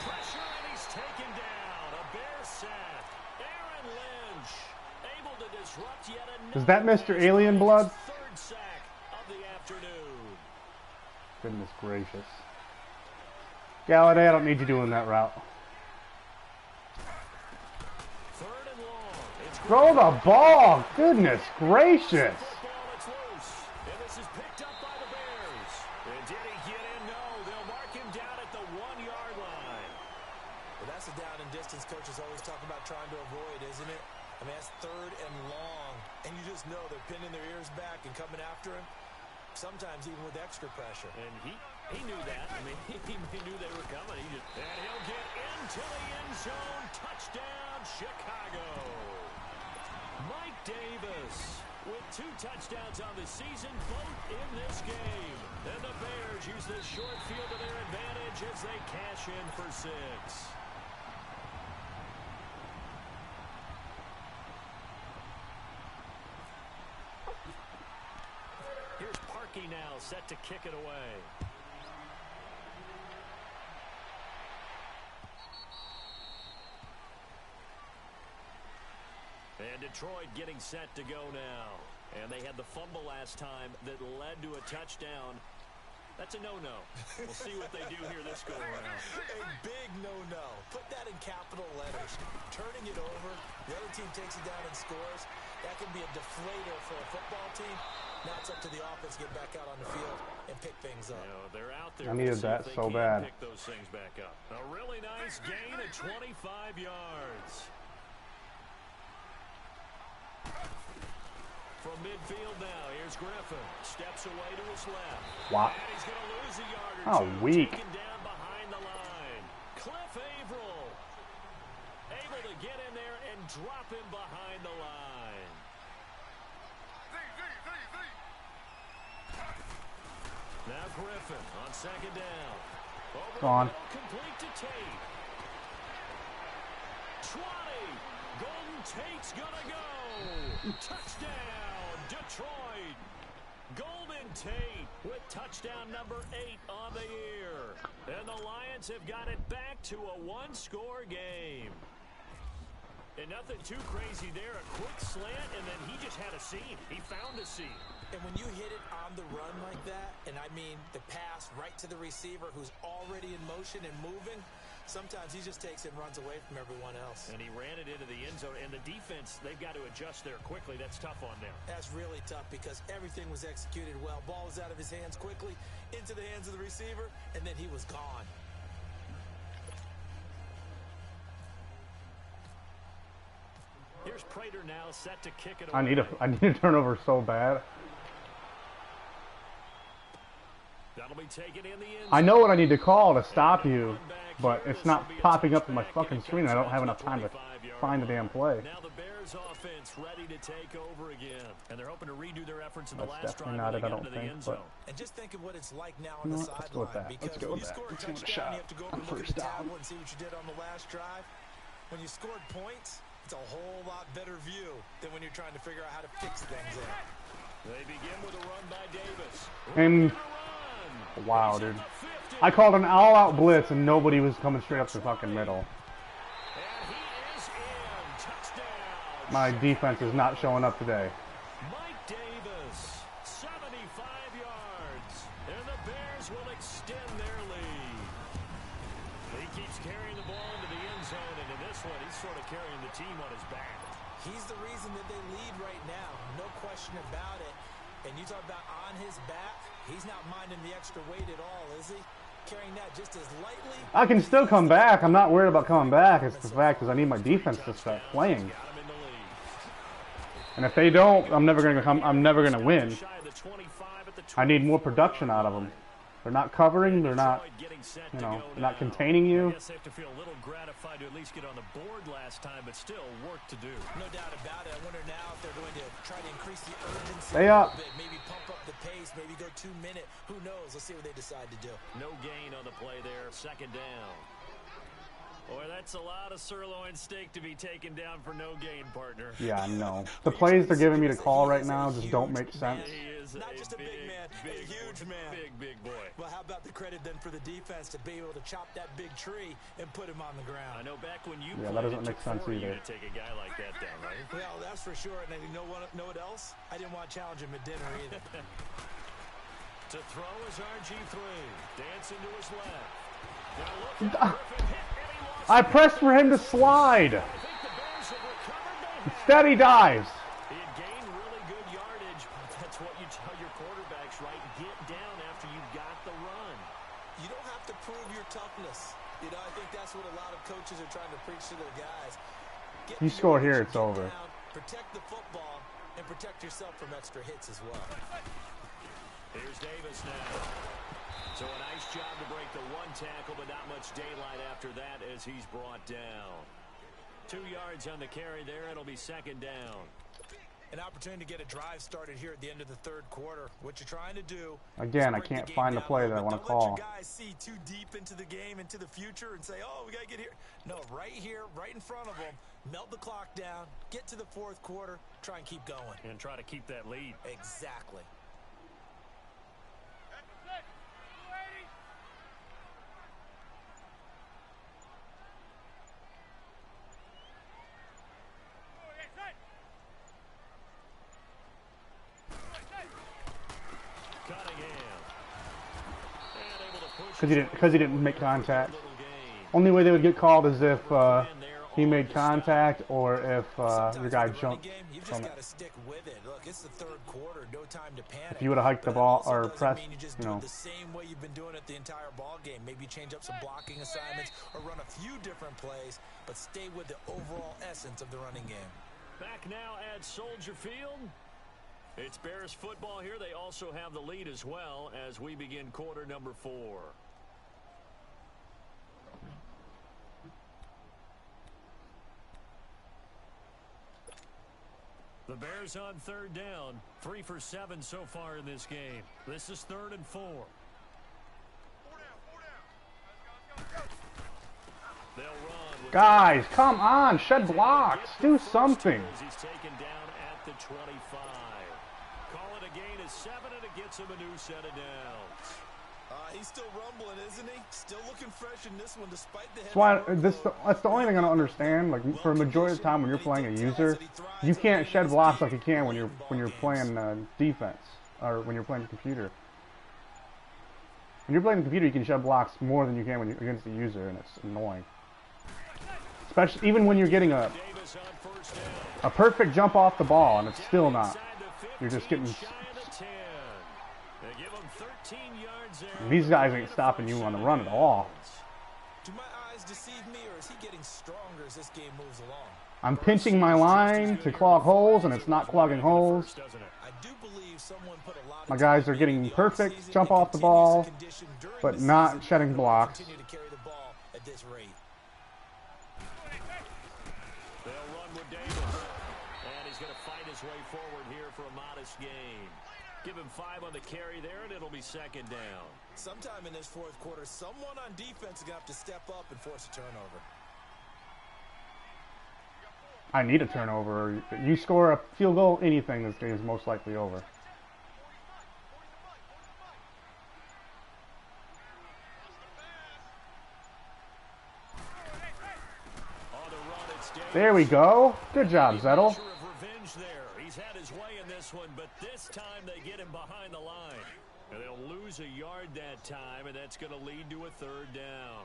Pressure, and he's taken down. A Bear sack. Aaron Lynch able to disrupt yet another. Is that Mr. Alien Blood? 3rd sack of the afternoon. Goodness gracious. Galladay, I don't need you doing that route. 3rd and long. It's Throw the ball! Goodness gracious! football, it's loose. And this is picked up by the Bears. And did he get in? No. They'll mark him down at the 1-yard line. Well, that's a down and distance coaches always talk about trying to avoid, isn't it? I mean, that's 3rd and long. And you just know they're pinning their ears back and coming after him. Sometimes even with extra pressure. And he knew that. I mean, he knew they were coming. And he'll get into the end zone. Touchdown, Chicago. Mike Davis with 2 touchdowns on the season, both in this game. And the Bears use this short field to their advantage as they cash in for 6. Here's Parkey now, set to kick it away. And Detroit getting set to go now. And they had the fumble last time that led to a touchdown. That's a no-no. We'll see what they do here this go-around. A big no-no. Put that in capital letters. Turning it over, the other team takes it down and scores. That can be a deflator for a football team. Now it's up to the offense to get back out on the field and pick things up. You know, they're out there. I needed that so bad. Pick those things back up. A really nice gain at 25 yards. From midfield now, here's Griffin. Steps away to his left. Wow. And he's going to lose a yard or Oh, two. weak. Taken down behind the line. Cliff Averill able to get in there and drop him behind the line. Now Griffin on second down. Over Go on. the middle, complete to Tate. 20. Golden Tate's gonna go. Touchdown, Detroit. Golden Tate with touchdown number 8 on the year. And the Lions have got it back to a one-score game. And nothing too crazy there. A quick slant, and then he just had a seam. He found a seam. And when you hit it on the run like that, and I mean the pass right to the receiver who's already in motion and moving, sometimes he just takes it and runs away from everyone else. And he ran it into the end zone. And the defense, they've got to adjust there quickly. That's tough on them. That's really tough because everything was executed well. Ball was out of his hands quickly, into the hands of the receiver, and then he was gone. Here's Prater now set to kick it away. I need a turnover so bad. That'll be taken in the end zone. I know what I need to call to stop you, but it's not popping up on my fucking screen. I don't have enough time to find the damn play. Now the Bears offense ready to take over again. And they're hoping to redo their efforts in the That's last drive definitely not when it, they I got don't into the think, end but- zone. And just think of what it's like now You on know the what? Let's go with sideline. that. Because Let's go when with you that. score a Let's give it a touchdown, shot you have to go over on and look at first the down. tablet and see what you did on the last drive. When you scored points, it's a whole lot better view than when you're trying to figure out how to fix things there. They begin with a run by Davis. And Run. wow, He's at dude. the 50. I called an all-out blitz and nobody was coming straight up the fucking middle. And he is in. Touchdown. My defense is not showing up today. Mike Davis, 75 yards. And the Bears will extend their lead. He keeps carrying the ball into the end zone, and in this one, he's sort of carrying the team on his back. He's the reason that they lead right now. No question about it. And you talk about on his back, he's not minding the extra weight at all, is he? Carrying that just as lightly. I can still come back. I'm not worried about coming back. It's the fact is I need my defense to start playing. Got him in the lead. And if they don't, I'm never gonna win. Shy of the 25 at the I need more production out of them. They're not covering. They're not, Detroit getting set you to know, go they're not now. containing I you. guess they have to feel a little gratified to at least get on the board last time, but still work to do. No doubt about it. I wonder now if they're going to try to increase the urgency Stay a up. little bit. Maybe pump up the pace. Maybe go 2 minute. Who knows? Let's see what they decide to do. No gain on the play there. Second down. Boy, that's a lot of sirloin steak to be taken down for no gain, partner. Yeah, I know. The plays they're giving me to call right now just don't make sense. He is Not just a big man, a huge man. Big boy. Well, how about the credit then for the defense to be able to chop that big tree and put him on the I ground? know back when you Yeah, played, that doesn't it make took sense 4 of you either. to take a guy like that down, right? Well, that's for sure. And you know what else? I didn't want to challenge him at dinner either. To throw is RG3. Dancing to his left. Now look at Griffin hit, and he lost I it. pressed for him to slide. I think the Bears have recovered their Instead, he dives. He had gained really good yardage. That's what you tell your quarterbacks, right? Get down after you got the run. You don't have to prove your toughness. You know, I think that's what a lot of coaches are trying to preach to their guys. Get You the score yardage, here, it's get over. down, protect the football, and protect yourself from extra hits as well. Here's Davis now. So a nice job to break the one tackle, but not much daylight after that as he's brought down. 2 yards on the carry there. It'll be second down. An opportunity to get a drive started here at the end of the third quarter. What you're trying to do Again, is I break can't game find the down a play little that I bit. wanna Don't call. let your guys see too deep into the game, into the future, and say, oh, we got to get here. No, right here, right in front of them, melt the clock down, get to the fourth quarter, try and keep going. And try to keep that lead. Exactly. Because he didn't make contact. Only way they would get called is if he made contact or if your guy jumped You've from just it. got to stick with it. Look, it's the third quarter. No time to panic. If you would have hiked the But it ball also or doesn't pressed, mean you just you do know. it the same way you've been doing it the entire ball game. Maybe change up some blocking assignments or run a few different plays, but stay with the overall essence of the running game. Back now at Soldier Field. It's Bears football here. They also have the lead as well as we begin quarter number 4. The Bears on third down. 3 for 7 so far in this game. This is 3rd and 4. They'll run with Guys, come on, shed blocks, do something. He's taken down at the 25. Call it a gain of 7, and it gets him a new set of downs. He's still rumbling, isn't he? Still looking fresh in this one, despite the That's why that's the only thing I don't understand. Like for a majority of the time when you're playing a user, you can't shed blocks like you can when you're playing defense or when you're playing the computer. When you're playing the computer, you can shed blocks more than you can when you're against the user, and it's annoying. Especially even when you're getting a perfect jump off the ball, and it's still not. You're just getting. These guys ain't stopping you on the run at all. Do my eyes deceive me, or is he getting stronger as this game moves along? I'm pinching my line to clog holes, and it's not clogging holes. I do believe someone put a lot of My guys are getting perfect jump off the ball, but not shedding blocks. Continue to carry the ball at this rate. They'll run with Davis, and he's going to fight his way forward here for a modest gain. Give him 5 on the carry there, and it'll be 2nd down. Sometime in this 4th quarter, someone on defense is going to have to step up and force a turnover. I need a turnover. You score a field goal, anything, this game is most likely over. There we go. Good job, Zettel. He's had his way in this one, but this time they get him behind the line. And they'll lose a yard that time, and that's going to lead to a 3rd down.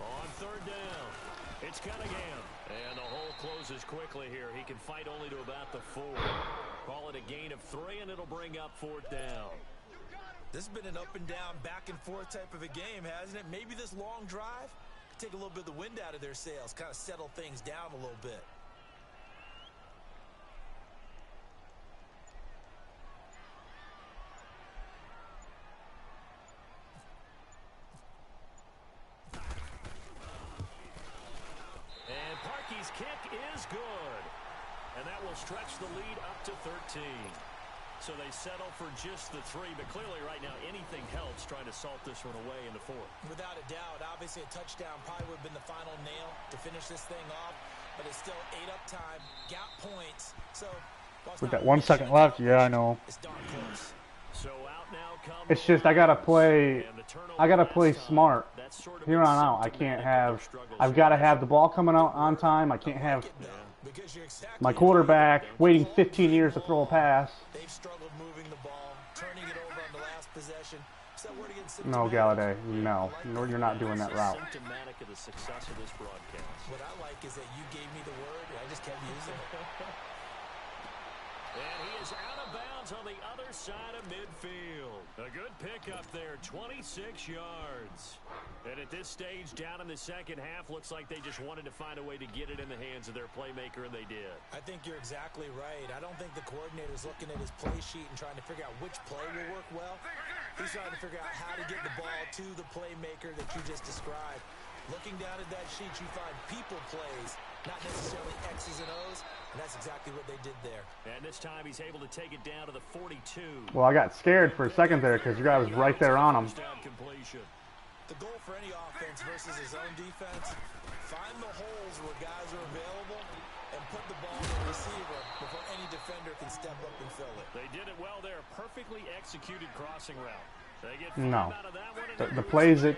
On 3rd down, it's Cunningham. And the hole closes quickly here. He can fight only to about the 4. Call it a gain of 3, and it'll bring up 4th down. This has been an up and down, back and forth type of a game, hasn't it? Maybe this long drive could take a little bit of the wind out of their sails, kind of settle things down a little bit. Kick is good, and that will stretch the lead up to 13. So they settle for just the 3, but clearly right now anything helps trying to salt this one away in the 4th. Without a doubt, obviously a touchdown probably would have been the final nail to finish this thing off, but it's still 8 up time, got points. So with that 1 second left, yeah, I know. It's darn close. So out now comes It's just I gotta play smart. Here on out, I can't have. I've got to have the ball coming out on time. I can't have my quarterback waiting 15 years to throw a pass. They've struggled moving the ball, turning it over on the last possession. So we're against No, Galladay, no, you're not doing that route. Symptomatic of the success of this broadcast. What I like is that you gave me the word, and I just kept using it. And he is out of bounds on the other side of midfield. A good pickup there, 26 yards. And at this stage, down in the 2nd half, looks like they just wanted to find a way to get it in the hands of their playmaker, and they did. I think you're exactly right. I don't think the coordinator's looking at his play sheet and trying to figure out which play will work well. He's trying to figure out how to get the ball to the playmaker that you just described. Looking down at that sheet, you find people plays, not necessarily X's and O's, and that's exactly what they did there. And this time he's able to take it down to the 42. Well, I got scared for a second there because your guy was right there on him. The goal for any offense versus his own defense, find the holes where guys are available and put the ball to the receiver before any defender can step up and fill it. They did it well there. Perfectly executed crossing route. They get no. out of that one, The plays it's...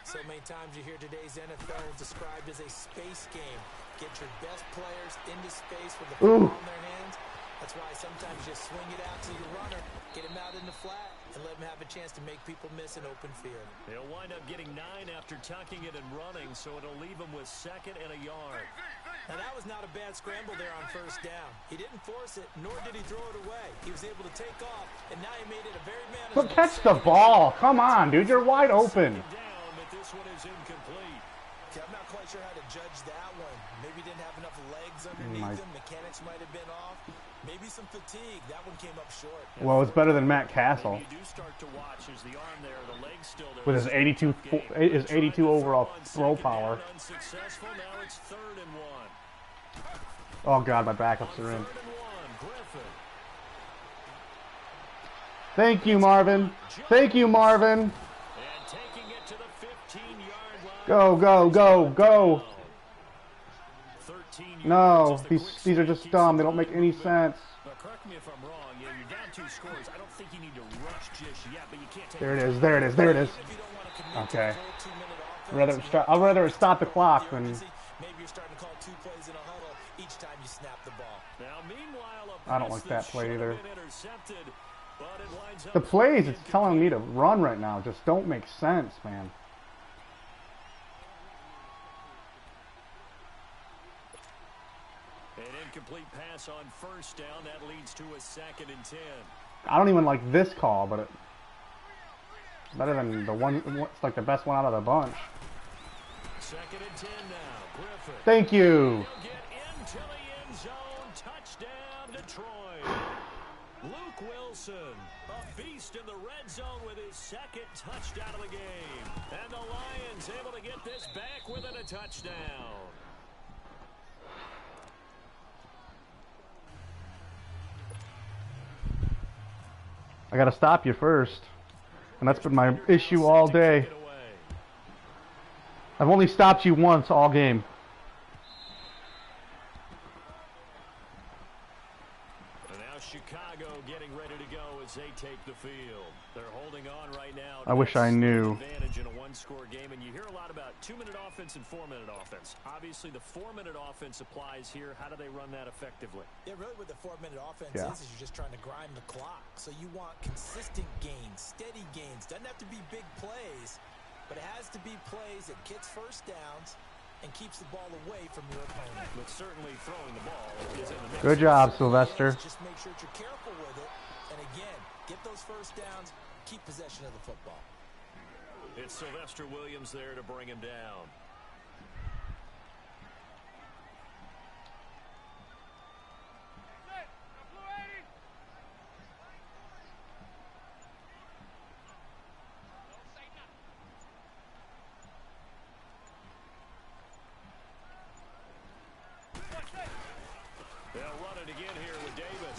So many times you hear today's NFL described as a space game. Get your best players into space with the ball in their hands. That's why sometimes you swing it out to your runner, get him out in the flat, and let him have a chance to make people miss an open field. They'll wind up getting 9 after tucking it and running, so it'll leave them with 2nd and a yard. Now, that was not a bad scramble there on first down. He didn't force it, nor did he throw it away. He was able to take off, and now he made it a very manageable. But catch the ball. Come on, dude. You're wide open. Down, but this one is incomplete. Okay, I'm not quite sure how to judge that one. Maybe didn't have enough legs underneath him. Mechanics might have been off. Maybe some fatigue. That one came up short. Well, it's better than Matt Castle. You do start to watch as the arm there, the leg's still there. With his 82 overall throw power. Unsuccessful. Now it's 3rd and 1. Oh god, my backups are in. 3rd and 1, Griffin. Thank you, Marvin. Thank you, Marvin. And taking it to the 15-yard line. Go, go, go, go. 13 No, yards these are just dumb. They don't make any sense. Now, correct me if I'm wrong. Yeah, you're down 2 scores. I don't think you need to rush just yet, but you can't take There it is. There it is. There it is. Okay. I'd rather stop the clock than. Maybe you're starting to call 2 plays in a huddle each time you snap the ball. Now, meanwhile, I don't like that play either. Intercepted, but it winds up The plays it's telling me to run right now just don't make sense, man. An incomplete pass on first down. That leads to a 2nd and 10. I don't even like this call, but it's better than the one. It's like the best one out of the bunch. 2nd and 10 now. Griffin. Thank you. He'll get into the end zone. Touchdown, Detroit. Luke Wilson, a beast in the red zone with his 2nd touchdown of the game. And the Lions able to get this back within a touchdown. I gotta stop you first. And that's been my issue all day. I've only stopped you once all game. And now Chicago getting ready to go as they take the field. They're holding on right now. I wish I knew. Advantage in a 1-score game, and you hear a lot about 2-minute offense and 4-minute offense. Obviously, the 4-minute offense applies here. How do they run that effectively? Yeah, really what the 4-minute offense is you're just trying to grind the clock. So you want consistent gains, steady gains. Doesn't have to be big plays, but it has to be plays that gets first downs and keeps the ball away from your opponent. But certainly throwing the ball is in the mix. Good job, Sylvester. Just make sure that you're careful with it. And again, get those first downs, keep possession of the football. It's Sylvester Williams there to bring him down. They'll run it again here with Davis.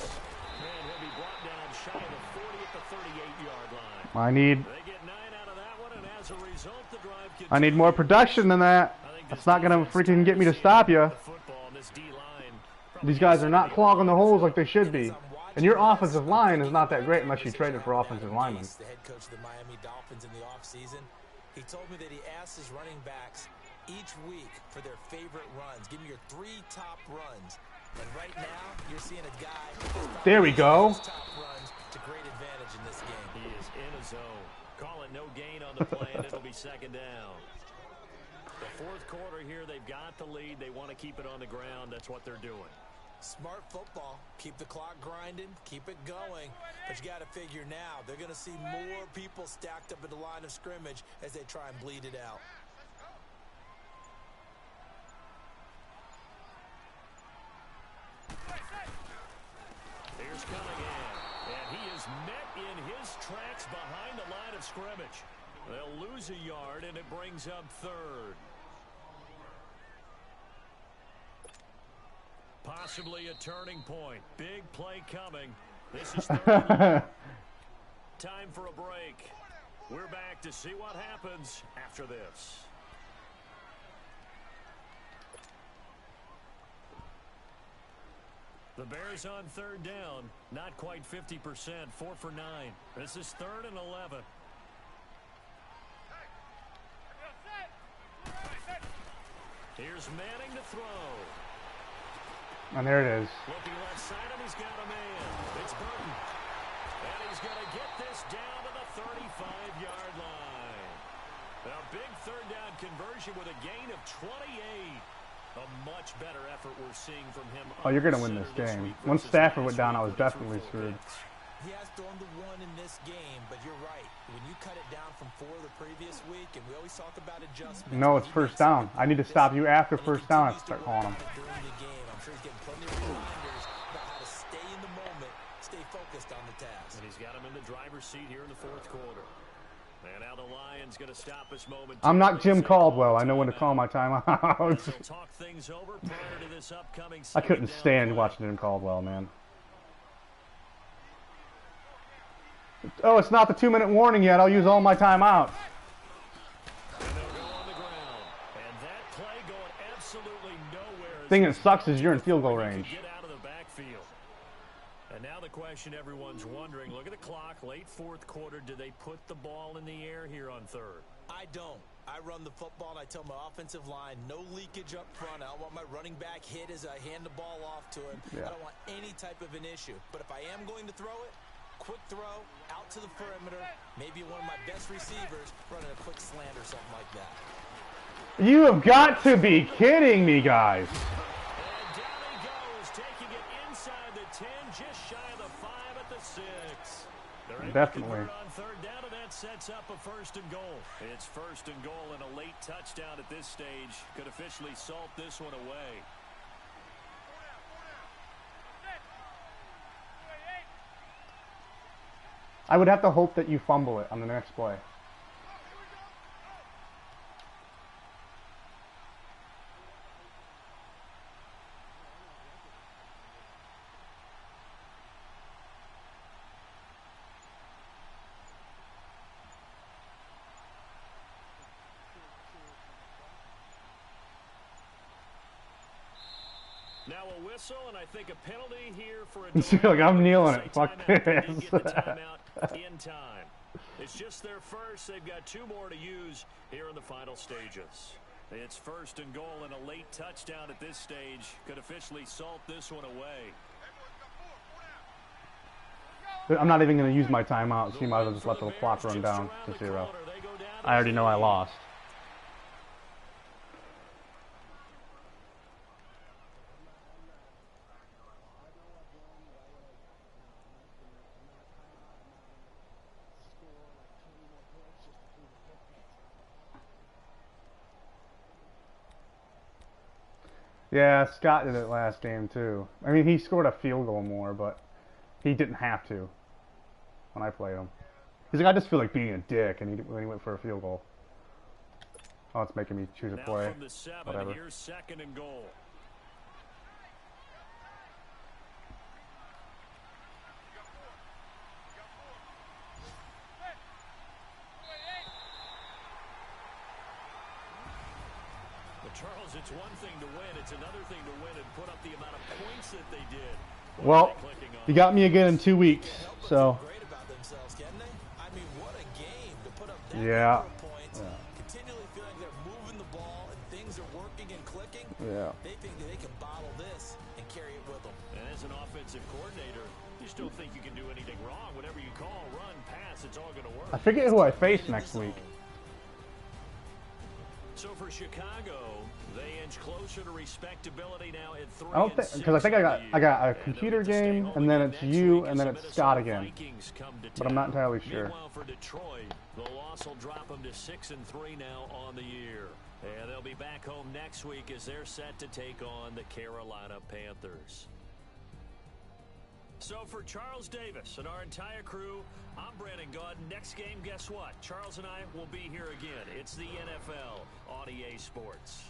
And he'll be brought down shy of the 40 at the 38-yard line. I They get 9 out of that one, and as a result, the drive continues. need more production than that. That's not gonna freaking get me to stop you. The football in this D-line. These guys are not clogging the holes like they should be. And your offensive line is not that great unless you trade it for offensive linemen. The head coach of the Miami Dolphins in the offseason, he told me that he asked his running backs each week for their favorite runs. Give me your 3 top runs. And right now, you're seeing a guy. There we go. Top runs to great advantage in this game. He is in a zone. Call it no gain on the play, and it'll be 2nd down. The 4th quarter here, they've got the lead. They want to keep it on the ground. That's what they're doing. Smart football. Keep the clock grinding. Keep it going. But you got to figure now, they're going to see more people stacked up at the line of scrimmage as they try and bleed it out. Here's Cunningham, and he is met in his tracks behind the line of scrimmage. They'll lose a yard, and it brings up 3rd. Possibly a turning point. Big play coming. This is 3rd. Time for a break. We're back to see what happens after this. The Bears on 3rd down, not quite 50%, 4 for 9. This is 3rd and 11. Here's Manning to throw. And there it is. Looking left side, and he's got a man. It's Burton. And he's going to get this down to the 35-yard line. A big 3rd down conversion with a gain of 28. A much better effort we're seeing from him. Oh, you're going to win this game. Once Stafford went down, I was definitely screwed. He has thrown the one in this game, but you're right. When you cut it down from 4 the previous week, and we always talk about adjustments. No, it's first down. I need to stop you after first down. I start calling him. During the game, I'm sure he's getting plenty of reminders about how to stay in the moment, stay focused on the task. And he's got him in the driver's seat here in the fourth quarter. And now the Lions going to stop this moment. I'm not Jim Caldwell. I know when to call my timeouts. I couldn't stand watching Jim Caldwell, man. Oh, it's not the 2-minute warning yet. I'll use all my timeouts. Thing that sucks is you're in field goal range. And now the question everyone's wondering, look at the clock, late fourth quarter, do they put the ball in the air here on third? I don't. I run the football and I tell my offensive line, no leakage up front. I don't want my running back hit as I hand the ball off to him. Yeah. I don't want any type of an issue. But if I am going to throw it, quick throw, out to the perimeter, maybe one of my best receivers running a quick slant or something like that. You have got to be kidding me, guys. And down he goes, taking it inside the 10, just shy of the 5 at the 6. Definitely. On third down, and that sets up a first and goal. It's first and goal and a late touchdown at this stage. Could officially salt this one away. I would have to hope that you fumble it on the next play. Now a whistle, and I think a penalty here for a like I'm kneeling it. Fuck this. In time. It's just their first. They've got 2 more to use here in the final stages. It's first and goal and a late touchdown at this stage. Could officially salt this one away. I'm not even going to use my timeout, so you might as well just let the clock run down to 0. I already know I lost. Yeah, Scott did it last game too. I mean, he scored a field goal more, but he didn't have to when I played him. He's like, I just feel like being a dick, and when he went for a field goal. Oh, it's making me choose a play. Now from the 7, whatever. Here's second and goal. Charles, it's one thing to win, it's another thing to win and put up the amount of points that they did. Well, you got me again in 2 weeks, so. I mean, what a game to put up that yeah. number of points, continually feeling they're moving the ball and things are working and clicking. Yeah. They think that they can bottle this and carry it with them. And as an offensive coordinator, you still think you can do anything wrong. Whatever you call, run, pass, it's all going to work. I forget who I face next week. So for Chicago, they inch closer to respectability now at 3. I don't think, because I think I got a computer game, and then it's you, and then it's Scott again. But I'm not entirely sure. Meanwhile, for Detroit, the loss will drop them to 6-3 now on the year. And they'll be back home next week as they're set to take on the Carolina Panthers. So for Charles Davis and our entire crew, I'm Brandon Gaudin. Next game, guess what? Charles and I will be here again. It's the NFL on EA Sports.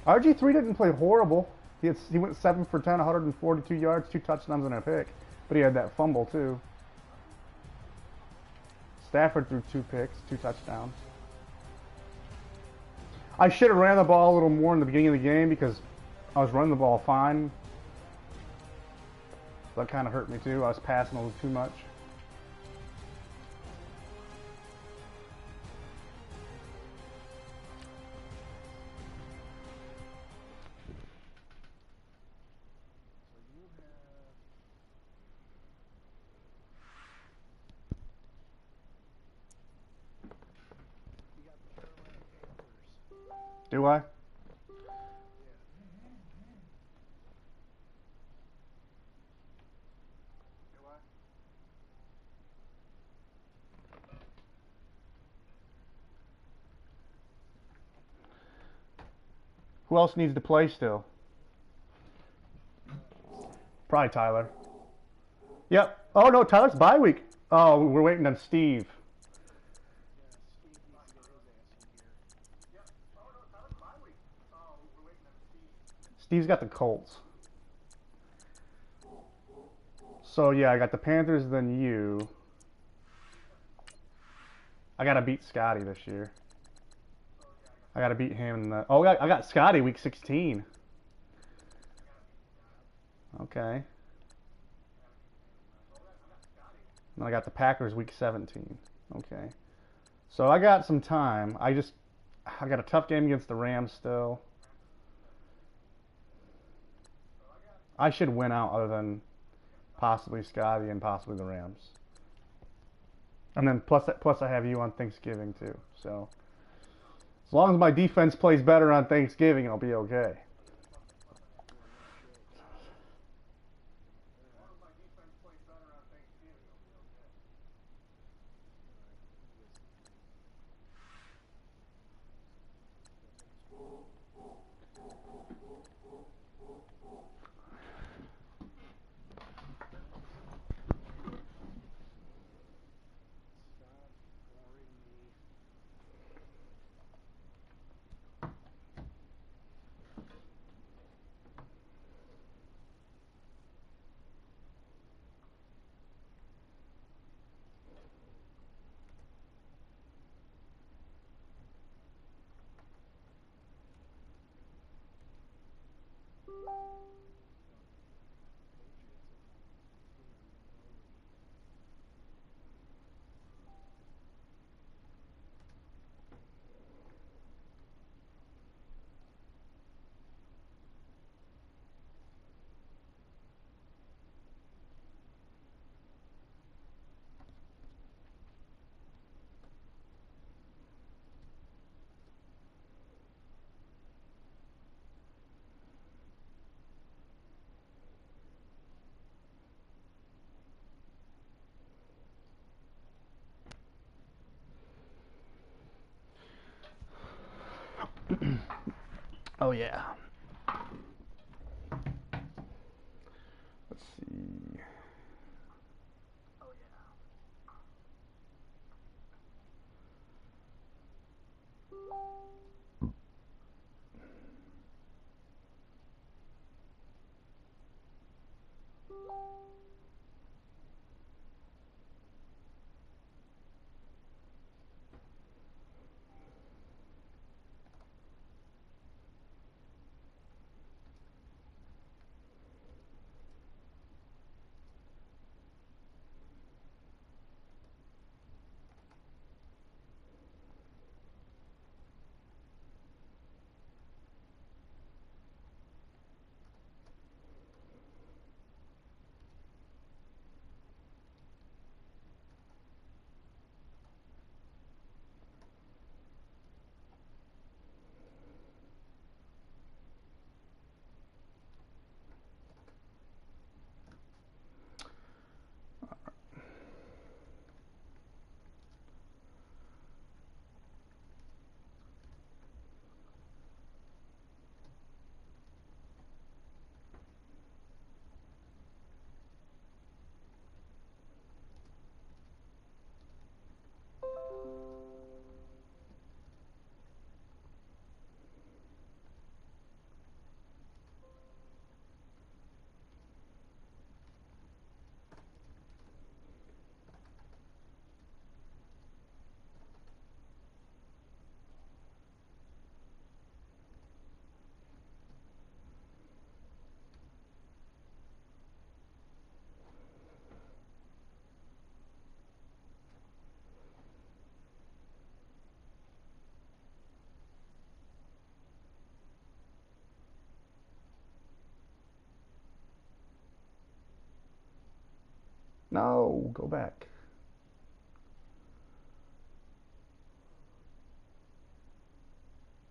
RG3 didn't play horrible. He went 7 for 10, 142 yards, 2 touchdowns and a pick. But he had that fumble too. Stafford threw 2 picks, 2 touchdowns. I should have ran the ball a little more in the beginning of the game because I was running the ball fine. That kind of hurt me too. I was passing a little too much. You got the Carolina Panthers. Do I? Who else needs to play still? Probably Tyler. Yep. Oh no, Tyler's bye week. Oh, we're waiting on Steve. Steve's got the Colts. So yeah, I got the Panthers, then you. I gotta beat Scotty this year. I gotta beat him in the. Oh, I got Scotty week 16. Okay. And I got the Packers week 17. Okay. So I got some time. I got a tough game against the Rams still. I should win out other than possibly Scotty and possibly the Rams. And then plus I have you on Thanksgiving too. So as long as my defense plays better on Thanksgiving, I'll be okay. Oh yeah. Let's see. No, go back.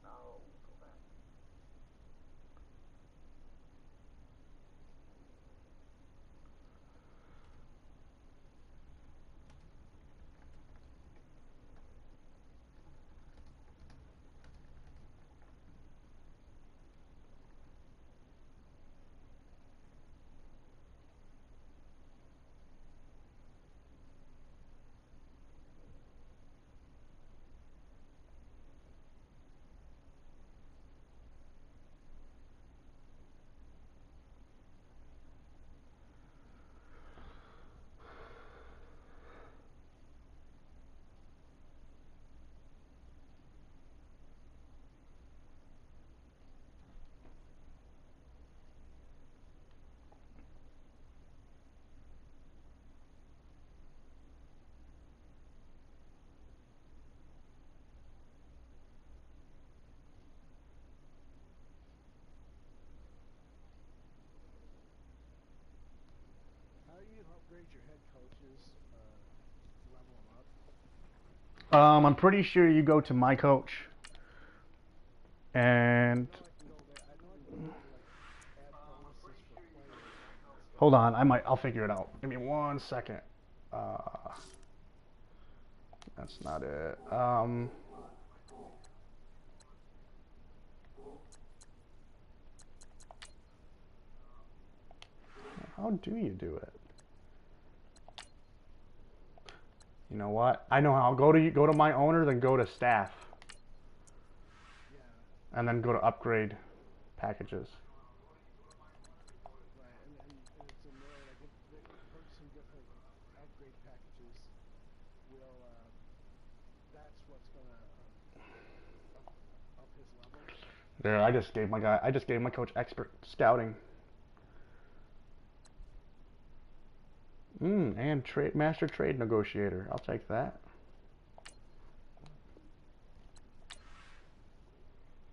No, go upgrade your head coaches, level them up? I'm pretty sure you go to my coach, and I know I can go like add bonuses for players. hold on, I'll figure it out. Give me 1 second. That's not it. How do you do it? You know what? I know how. Go to my owner, then go to staff, Yeah. and then go to upgrade packages. Right, and it's annoying. Like purchasing different upgrade packages will. That's what's gonna up his level. There, I just gave my coach expert scouting. And master trade negotiator. I'll take that.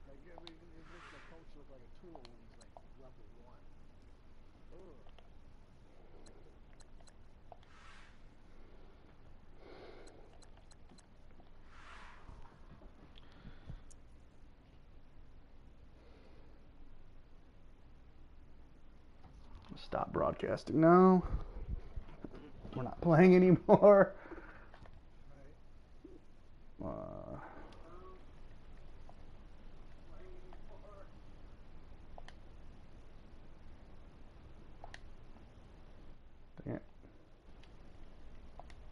Like it makes my coach look like a tool when he's like level 1. Ugh. Stop broadcasting now. We're not playing anymore.